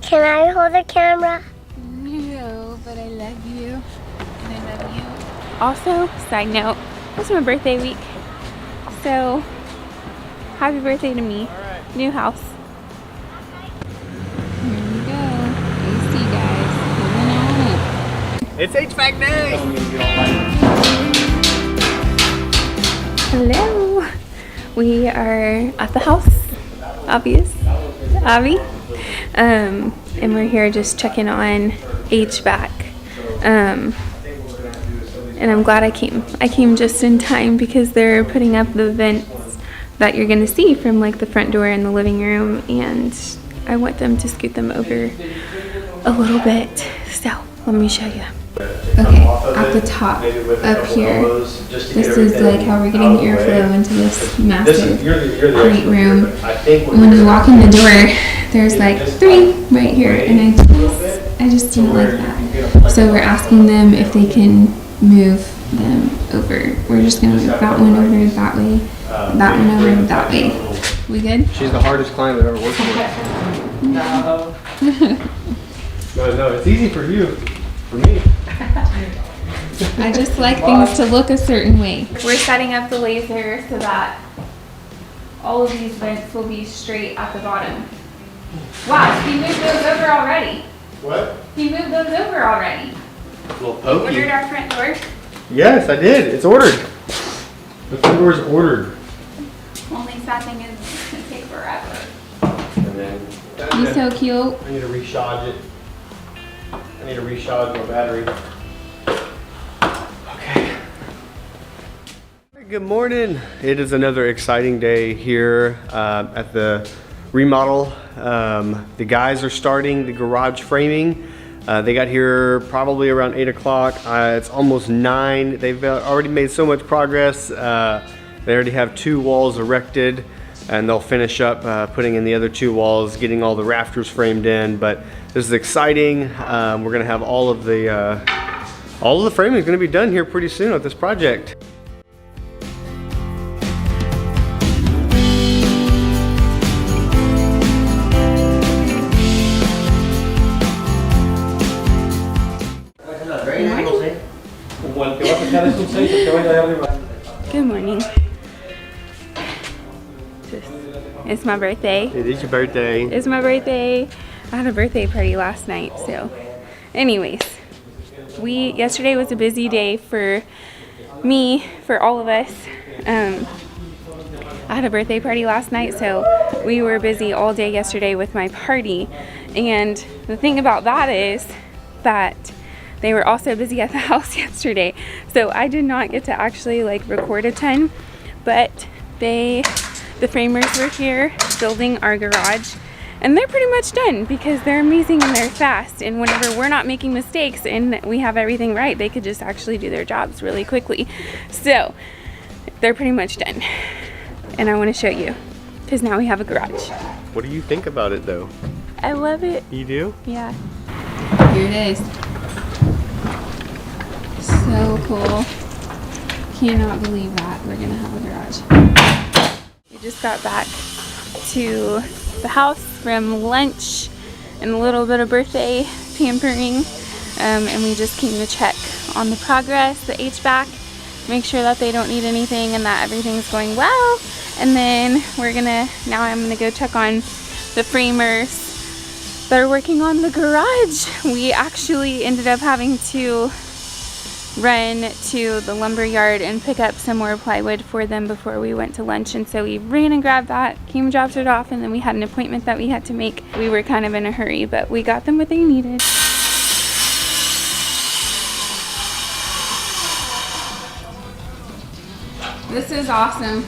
Can I hold the camera? No, but I love you. And I love you. Also, side note, it's my birthday week. So, happy birthday to me. Alright. New house. Here we go. AC guys. Coming on up. It's HVAC day! Hello. We are at the house, Abby. And we're here just checking on HVAC. And I'm glad I came. I came just in time because they're putting up the vents that you're gonna see from like the front door in the living room, and I want them to scoot them over a little bit. So let me show you. Okay, at the top up here, this is like how we're getting the airflow into this massive great room. And when you walk in the door, there's like 3 right here, and I just didn't like that. So we're asking them if they can move them over. We're just gonna move that one over that way, that one over that way. We good? She's the hardest client I've ever worked with. No. No, it's easy for you. For me. I just like things to look a certain way. We're setting up the laser so that all of these vents will be straight at the bottom. Wow, he moved those over already. What? He moved those over already. A little You pokey. ordered our front door? Yes, I did. It's ordered. The front door is ordered. Only sad thing is it's gonna take forever. And then He's so cute. I need to recharge it. I need to recharge my battery. Okay. Good morning. It is another exciting day here at the remodel. The guys are starting the garage framing. They got here probably around 8 o'clock. It's almost 9. They've already made so much progress. They already have 2 walls erected, and they'll finish up putting in the other 2 walls, getting all the rafters framed in. But this is exciting. We're gonna have all of the framing is gonna be done here pretty soon with this project. Good morning. It's my birthday. It is your birthday. It's my birthday. I had a birthday party last night, so anyways, yesterday was a busy day for me, for all of us. I had a birthday party last night, so we were busy all day yesterday with my party. And the thing about that is that they were also busy at the house yesterday, so I did not get to actually like record a ton, but the framers were here building our garage, and they're pretty much done because they're amazing and they're fast, and whenever we're not making mistakes and we have everything right, they could just actually do their jobs really quickly. So they're pretty much done, and I want to show you because now we have a garage. What do you think about it though? I love it. You do? Yeah. Here it is. So cool. Cannot believe that we're gonna have a garage. We just got back to the house from lunch and a little bit of birthday pampering, and we just came to check on the progress, the HVAC, make sure that they don't need anything and that everything's going well. And then now I'm gonna go check on the framers that are working on the garage. We actually ended up having to run to the lumber yard and pick up some more plywood for them before we went to lunch, and so we ran and grabbed that, came and dropped it off, and then we had an appointment that we had to make. We were kind of in a hurry, but we got them what they needed. This is awesome.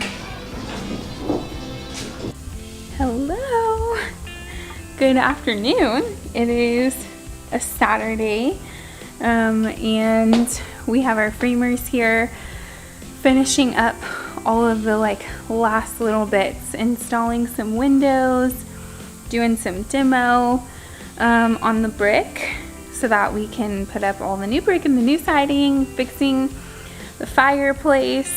Hello. Good afternoon. It is a Saturday. And we have our framers here finishing up all of the last little bits, installing some windows, doing some demo on the brick so that we can put up all the new brick and the new siding, fixing the fireplace,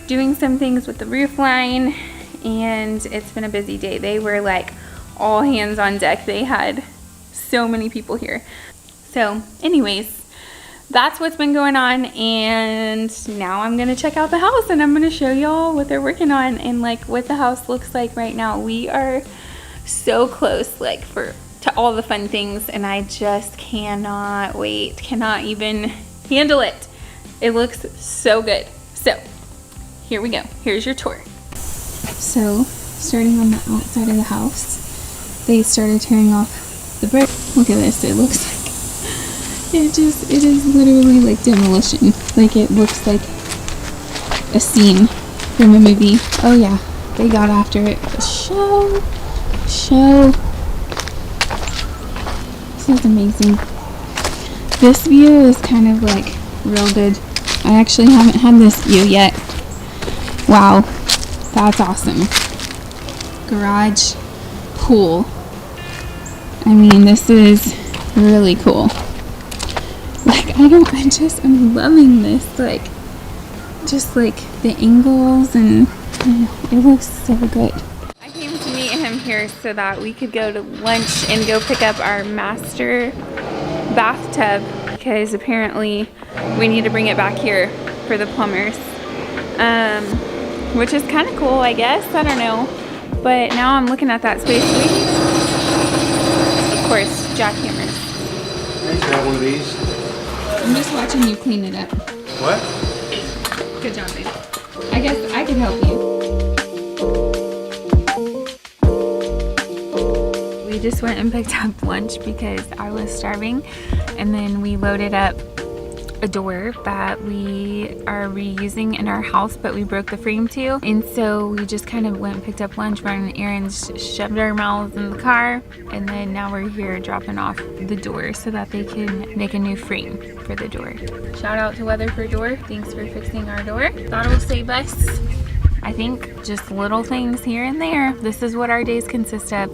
doing some things with the roof line, and it's been a busy day. They were like all hands on deck. They had so many people here. So anyways, that's what's been going on, and now I'm gonna check out the house and I'm gonna show y'all what they're working on and what the house looks like right now. We are so close, for to all the fun things, and I just cannot wait, cannot even handle it. It looks so good. So here we go. Here's your tour. So starting on the outside of the house, they started tearing off the brick. Look at this. It looks like it is literally like demolition. Like it looks like a scene from a movie. Oh yeah, they got after it. Show. This is amazing. This view is kind of like real good. I actually haven't had this view yet. Wow, that's awesome. Garage, pool. I mean, this is really cool. Like, I'm loving this. Like, just like the angles, and it looks so good. I came to meet him here so that we could go to lunch and go pick up our master bathtub, because apparently we need to bring it back here for the plumbers, which is kind of cool, I guess. I don't know, but now I'm looking at that space. Of course, jackhammers. Can I grab one of these? I'm just watching you clean it up. What? Good job, babe. I guess I could help you. We just went and picked up lunch because I was starving, and then we loaded up a door that we are reusing in our house, but we broke the frame too. And so we just kind of went and picked up lunch, ran errands, shoved our mouths in the car, and then now we're here dropping off the door so that they can make a new frame for the door. Shout out to Weatherford Door. Thanks for fixing our door. Thought it would save us, I think, just little things here and there. This is what our days consist of.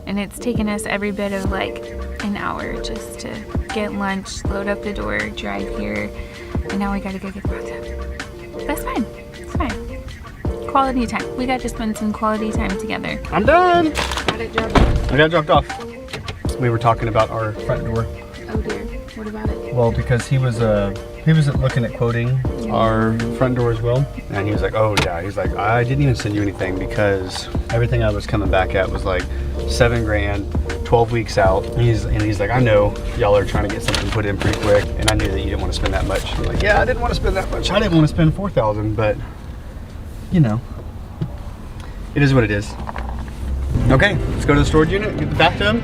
And it's taken us every bit of like an hour just to get lunch, load up the door, drive here, and now we gotta go get the bathtub. That's fine. It's fine. Quality time. We got to spend some quality time together. I'm done. Got it dropped off. I got dropped off. We were talking about our front door. Oh dear. What about it? Well, because he was looking at quoting our front door as well, and he was like, oh yeah, he's like, I didn't even send you anything because everything I was coming back at was like $7 grand, 12 weeks out. And he's like, I know y'all are trying to get something put in pretty quick, and I knew that you didn't want to spend that much. I'm like, yeah, I didn't want to spend that much. I didn't want to spend $4,000, but you know, it is what it is. Okay, let's go to the storage unit, get the bathtub.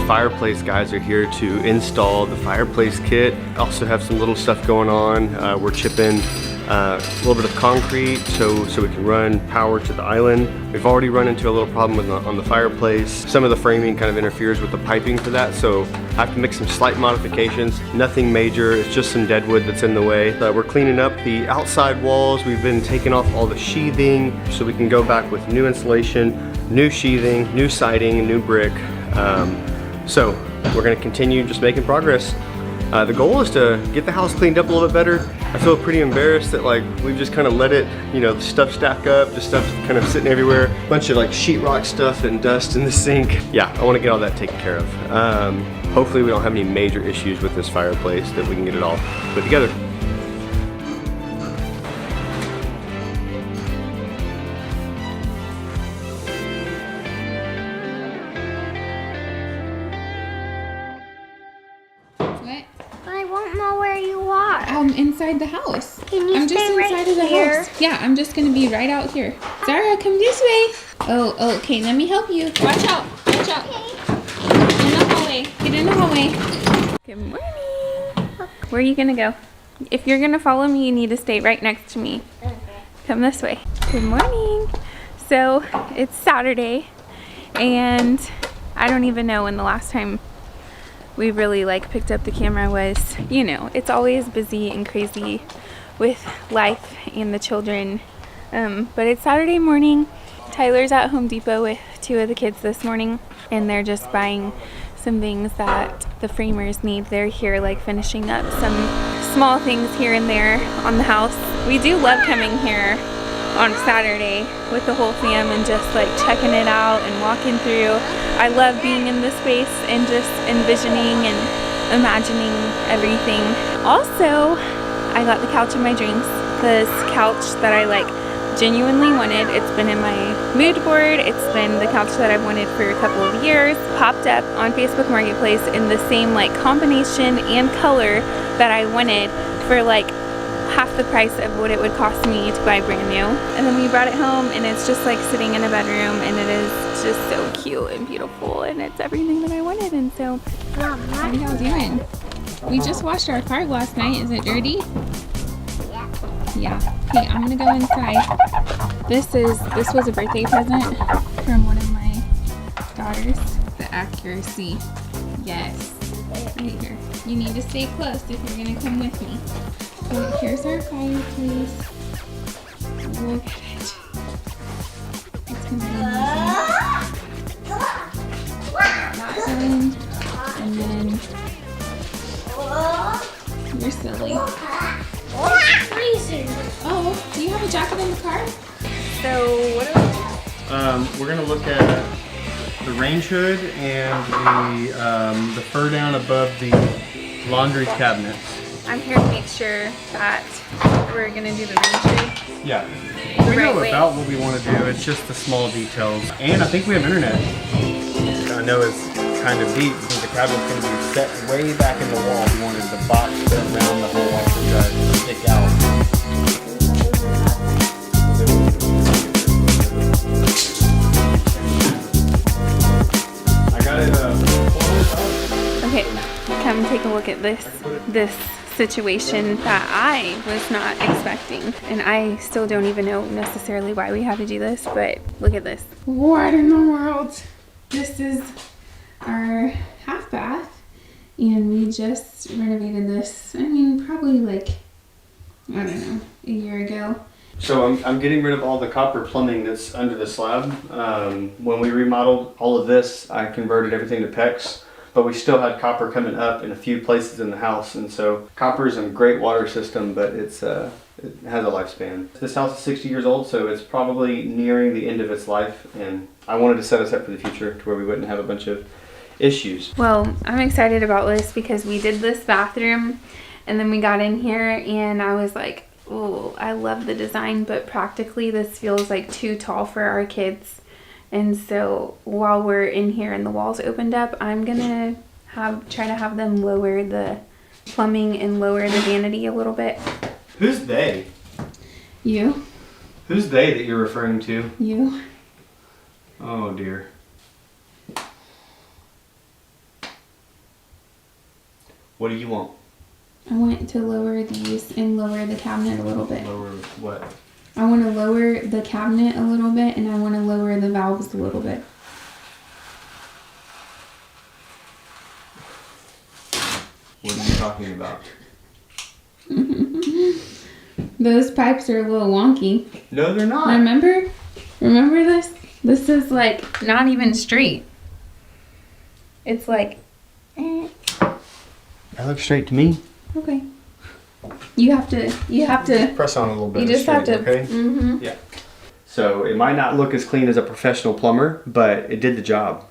Fireplace guys are here to install the fireplace kit. Also have some little stuff going on. We're chipping a little bit of concrete so we can run power to the island. We've already run into a little problem on the fireplace. Some of the framing kind of interferes with the piping for that, so I have to make some slight modifications. Nothing major, it's just some dead wood that's in the way. We're cleaning up the outside walls. We've been taking off all the sheathing so we can go back with new insulation, new sheathing, new siding, new brick. So we're gonna continue just making progress. The goal is to get the house cleaned up a little bit better. I feel pretty embarrassed that like we've just kind of let it, you know, the stuff stack up, the stuff kind of sitting everywhere. Bunch of like sheetrock stuff and dust in the sink. Yeah, I want to get all that taken care of. Hopefully we don't have any major issues with this fireplace, that we can get it all put together. Inside the house. Can you I'm just stay right inside of the here? house. Yeah, I'm just gonna be right out here. Zara, come this way. Oh, okay, let me help you. Watch out, watch out. Get in the hallway, get in the hallway. Good morning. Where are you gonna go? If you're gonna follow me, you need to stay right next to me. Okay. Come this way. Good morning. So, it's Saturday, and I don't even know when the last time we really like picked up the camera was. You know, it's always busy and crazy with life and the children. But it's Saturday morning. Tyler's at Home Depot with 2 of the kids this morning, and they're just buying some things that the framers need. They're here like finishing up some small things here and there on the house. We do love coming here on Saturday with the whole fam and just like checking it out and walking through. I love being in this space and just envisioning and imagining everything. Also, I got the couch of my dreams. This couch that I like genuinely wanted. It's been in my mood board. It's been the couch that I've wanted for a couple of years. Popped up on Facebook Marketplace in the same like combination and color that I wanted for like half the price of what it would cost me to buy brand new. And then we brought it home, and it's just like sitting in a bedroom, and it is just so cute and beautiful, and it's everything that I wanted. And so how y'all doing? We just washed our car last night. Is it dirty? Yeah. Okay, I'm gonna go inside. This was a birthday present from one of my daughters. The accuracy. Yes. Right here. You need to stay close if you're gonna come with me. So here's our fireplace. Look at it. It's gonna be amazing. That one. And then you're silly. Oh, do you have a jacket in the car? So what are we? We're gonna look at the range hood and the fur down above the laundry cabinets. I'm here to make sure that we're gonna do the range hood. Yeah. The We right know way. about what we want to do. It's just the small details. And I think we have internet. I know it's kind of deep because the cabinet's going to be set way back in the wall. We wanted the box around the whole washer drive to stick out. I got it. Okay, come take a look at this situation that I was not expecting. And I still don't even know necessarily why we had to do this, but look at this. What in the world? This is our half bath, and we just renovated this, I mean, probably like, I don't know, a year ago. So I'm getting rid of all the copper plumbing that's under the slab. When we remodeled all of this, I converted everything to PEX, but we still had copper coming up in a few places in the house. And so copper is a great water system, but it has a lifespan. This house is 60 years old, so it's probably nearing the end of its life. And I wanted to set us up for the future to where we wouldn't have a bunch of issues. Well, I'm excited about this because we did this bathroom, and then we got in here, and I was like, oh, I love the design, but practically this feels like too tall for our kids. And so while we're in here and the walls opened up, I'm gonna try to have them lower the plumbing and lower the vanity a little bit. Who's they? You. Who's they that you're referring to? You. Oh dear. What do you want? I want to lower these and lower the cabinet a little bit. Lower what? I want to lower the cabinet a little bit, and I want to lower the valves a little bit. What are you talking about? Those pipes are a little wonky. No, they're not. Remember this? This is like not even straight. It's like, That looks straight to me. okay. You have to. Press on a little bit. You just have to. Okay. Mm-hmm. Yeah. So it might not look as clean as a professional plumber, but it did the job,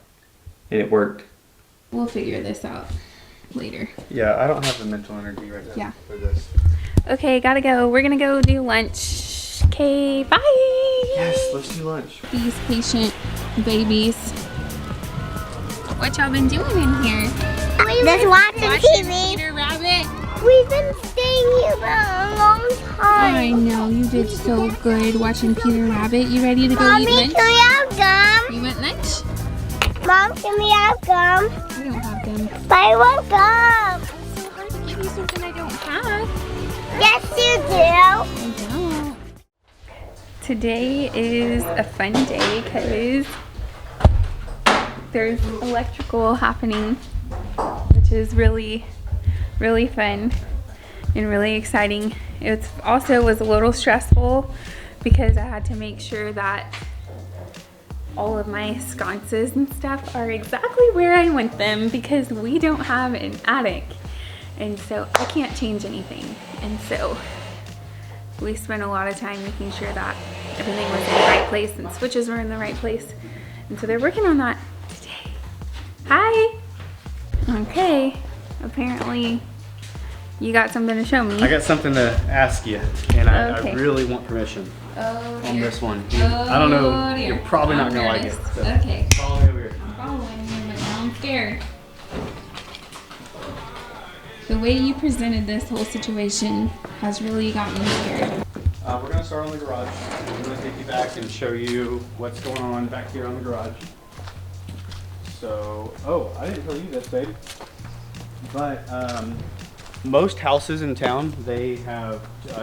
and it worked. We'll figure this out later. Yeah, I don't have the mental energy right now Yeah. for this. Okay, gotta go. We're gonna go do lunch. Okay, bye. Yes, let's do lunch. These patient babies. What y'all been doing in here? Just watching TV. Peter Rabbit. We've been staying here for a long time. I know, you did so good watching Peter Rabbit. You ready to go Mommy, eat lunch? can we have gum? You want lunch? Mom, can we have gum? We don't have them. But I want gum. It's so hard to give you something I don't have. Yes, you do. I don't. Today is a fun day because there's electrical happening, which is really, really fun and really exciting. It also was a little stressful because I had to make sure that all of my sconces and stuff are exactly where I want them because we don't have an attic. And so I can't change anything. And so we spent a lot of time making sure that everything was in the right place and switches were in the right place. And so they're working on that today. Hi. Okay. Apparently you got something to show me. I got something to ask you, and Okay. I really want permission Oh, on dear. this one. Oh, I don't know, dear. you're probably not I'm gonna like it. nervous. So Okay. follow me over here. I'm following you, but now I'm scared. The way you presented this whole situation has really got me scared. We're gonna start on the garage. I'm gonna take you back and show you what's going on back here on the garage. So, oh, I didn't tell you this, babe. But most houses in town, they have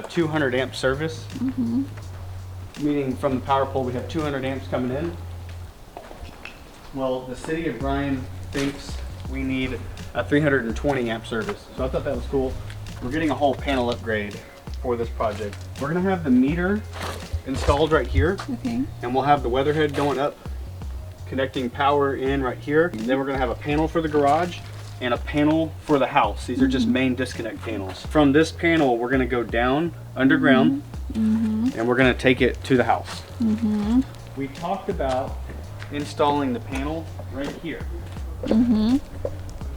200 amp service. Meaning from the power pole, we have 200 amps coming in. Well, the city of Bryan thinks we need a 320 amp service. So I thought that was cool. We're getting a whole panel upgrade for this project. We're gonna have the meter installed right here, Okay. and we'll have the weatherhead going up, connecting power in right here. And then we're gonna have a panel for the garage and a panel for the house. These are just main disconnect panels. From this panel, we're gonna go down underground, and we're gonna take it to the house. We talked about installing the panel right here.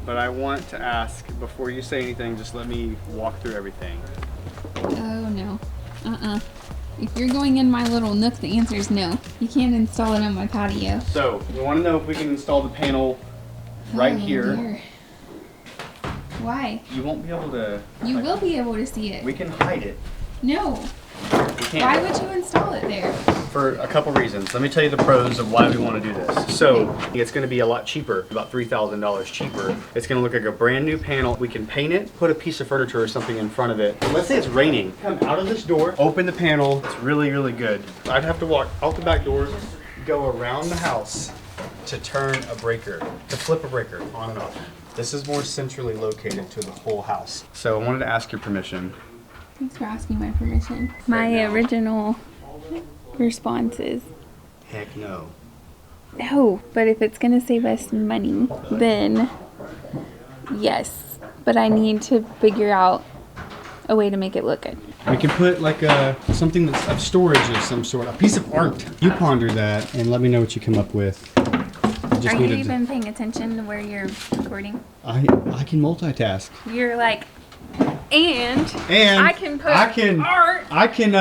But I want to ask, before you say anything, just let me walk through everything. Oh no. If you're going in my little nook, the answer is no. You can't install it on my patio. So, we want to know if we can install the panel right Oh, here. dear. Why? You won't be able to... You will be able to see it. We can hide it. No. We can't. Why would you install it there? For a couple reasons. Let me tell you the pros of why we want to do this. So, it's going to be a lot cheaper, about $3,000 cheaper. It's going to look like a brand new panel. We can paint it, put a piece of furniture or something in front of it. Let's say it's raining. Come out of this door, open the panel. It's really, really good. I'd have to walk out the back doors, go around the house to turn a breaker, to flip a breaker on and off. This is more centrally located to the whole house. So I wanted to ask your permission. Thanks for asking my permission. My original response is Heck no. no, but if it's gonna save us money, then yes. But I need to figure out a way to make it look good. We can put like something that's of storage of some sort, a piece of art. You ponder that and let me know what you come up with. Are you even paying attention to where you're recording? I can multitask. You're like, and And I can put art. I can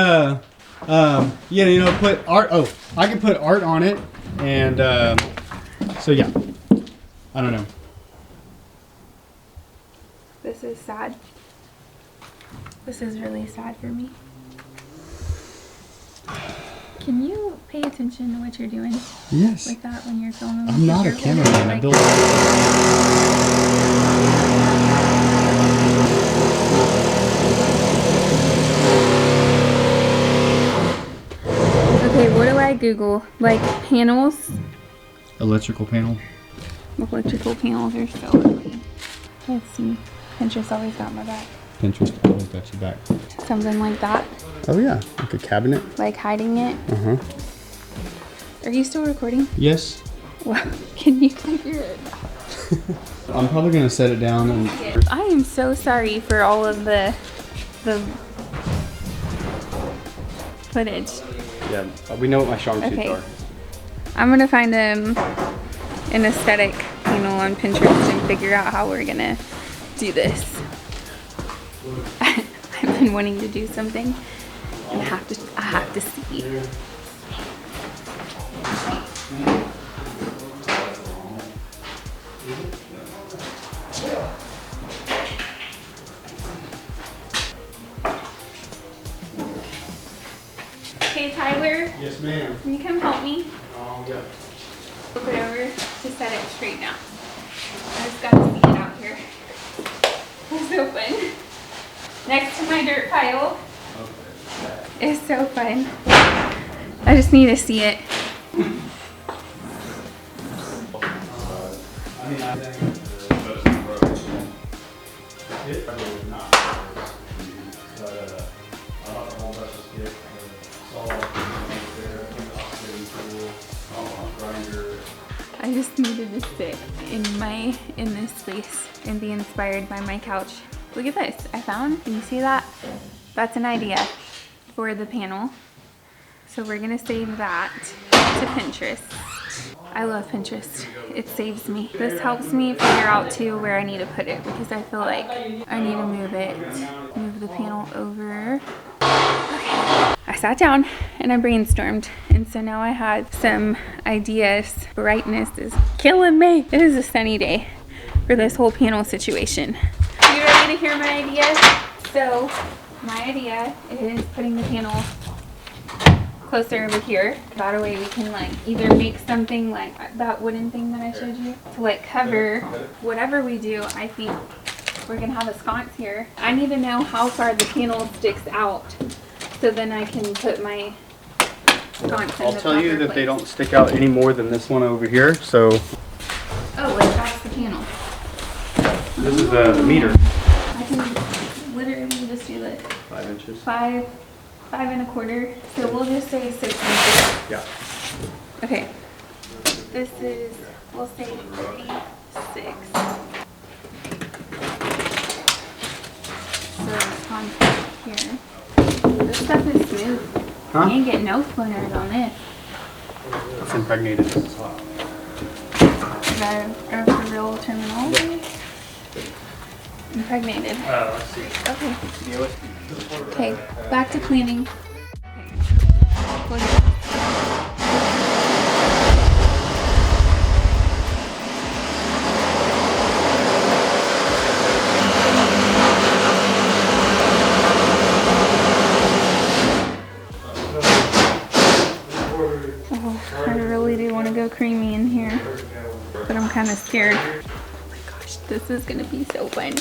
put art. Oh, I can put art on it, and so yeah. I don't know. This is sad. This is really sad for me. Can you pay attention to what you're doing Yes. with that when you're filming? I'm not a You're cameraman. I like- build. Okay, what do I Google? Like panels? Electrical panel. Electrical panels are so ugly. Let's see. Pinterest always got my back. Pinterest always got you back. Something like that. Oh yeah, like a cabinet. Like hiding it. Uh huh. Are you still recording? Yes. Well, can you figure it out? I'm probably gonna set it down and. I am so sorry for all of the footage. Yeah, we know what my strong suits Okay. are. I'm gonna find an aesthetic panel on Pinterest and figure out how we're gonna do this. I've been wanting to do something, and I have to see. Hey Tyler, Yes, ma'am. can you come help me? Yeah. Flip it over to set it straight now. I just got to see it out here. It's so fun. Next to my dirt pile. It's so fun. I just need to see it. I just needed to sit in this space and be inspired by my couch. Look at this. I found, can you see that? That's an idea for the panel. So we're gonna save that to Pinterest. I love Pinterest. It saves me. This helps me figure out too where I need to put it because I feel like I need to move it. Move the panel over. Okay. I sat down and I brainstormed, and so now I have some ideas. Brightness is killing me. It is a sunny day for this whole panel situation. You ready to hear my idea? So my idea is putting the panel closer over here. That way we can like either make something like that wooden thing that I showed you to like cover whatever we do. I think we're gonna have a sconce here. I need to know how far the panel sticks out so then I can put my sconce in I'll the tell you proper that they place. don't stick out any more than this one over here. So Oh, wait, that's the panel. this is the meter. I can literally just do this. 5 inches. 5 1/4. So we'll just say 6 inches. Yeah. Okay. This is, we'll say 36. So it's on here. This stuff is smooth. Huh? You ain't get no splinters on this. It's impregnated. This is hot. Is that a real terminology? Impregnated. Let's see. Okay. Deal it. Okay, back to planning. Oh, I really do want to go creamy in here, but I'm kind of scared. Oh my gosh, this is gonna be so fun.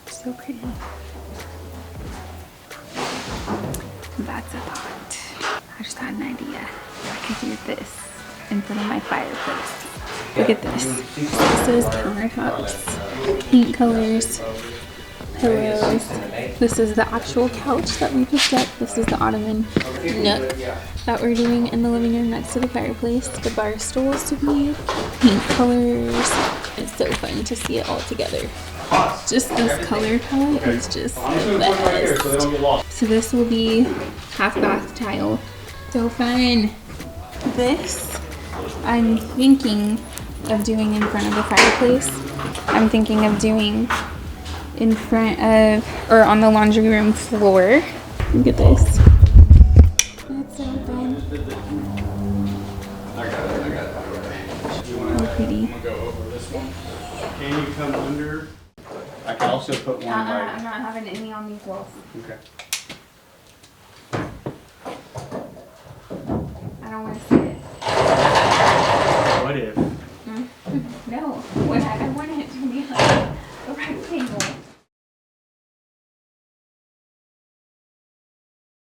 So pretty. That's a thought. I just had an idea. I could do this in front of my fireplace. Look at this. This is countertops, paint colors, pillows. This is the actual couch that we picked up. This is the ottoman nook that we're doing in the living room next to the fireplace. The bar stools to be paint colors. It's so fun to see it all together. Just this color palette is just the best. So this will be half bath tile. So fun. This I'm thinking of doing in front of the fireplace. I'm thinking of doing in front of, or on the laundry room floor. Look at this. That's so fun. So pretty. Can you come under? I can also put one I'm not having any on these walls. Okay. I don't want to see it. What if? No. What I want to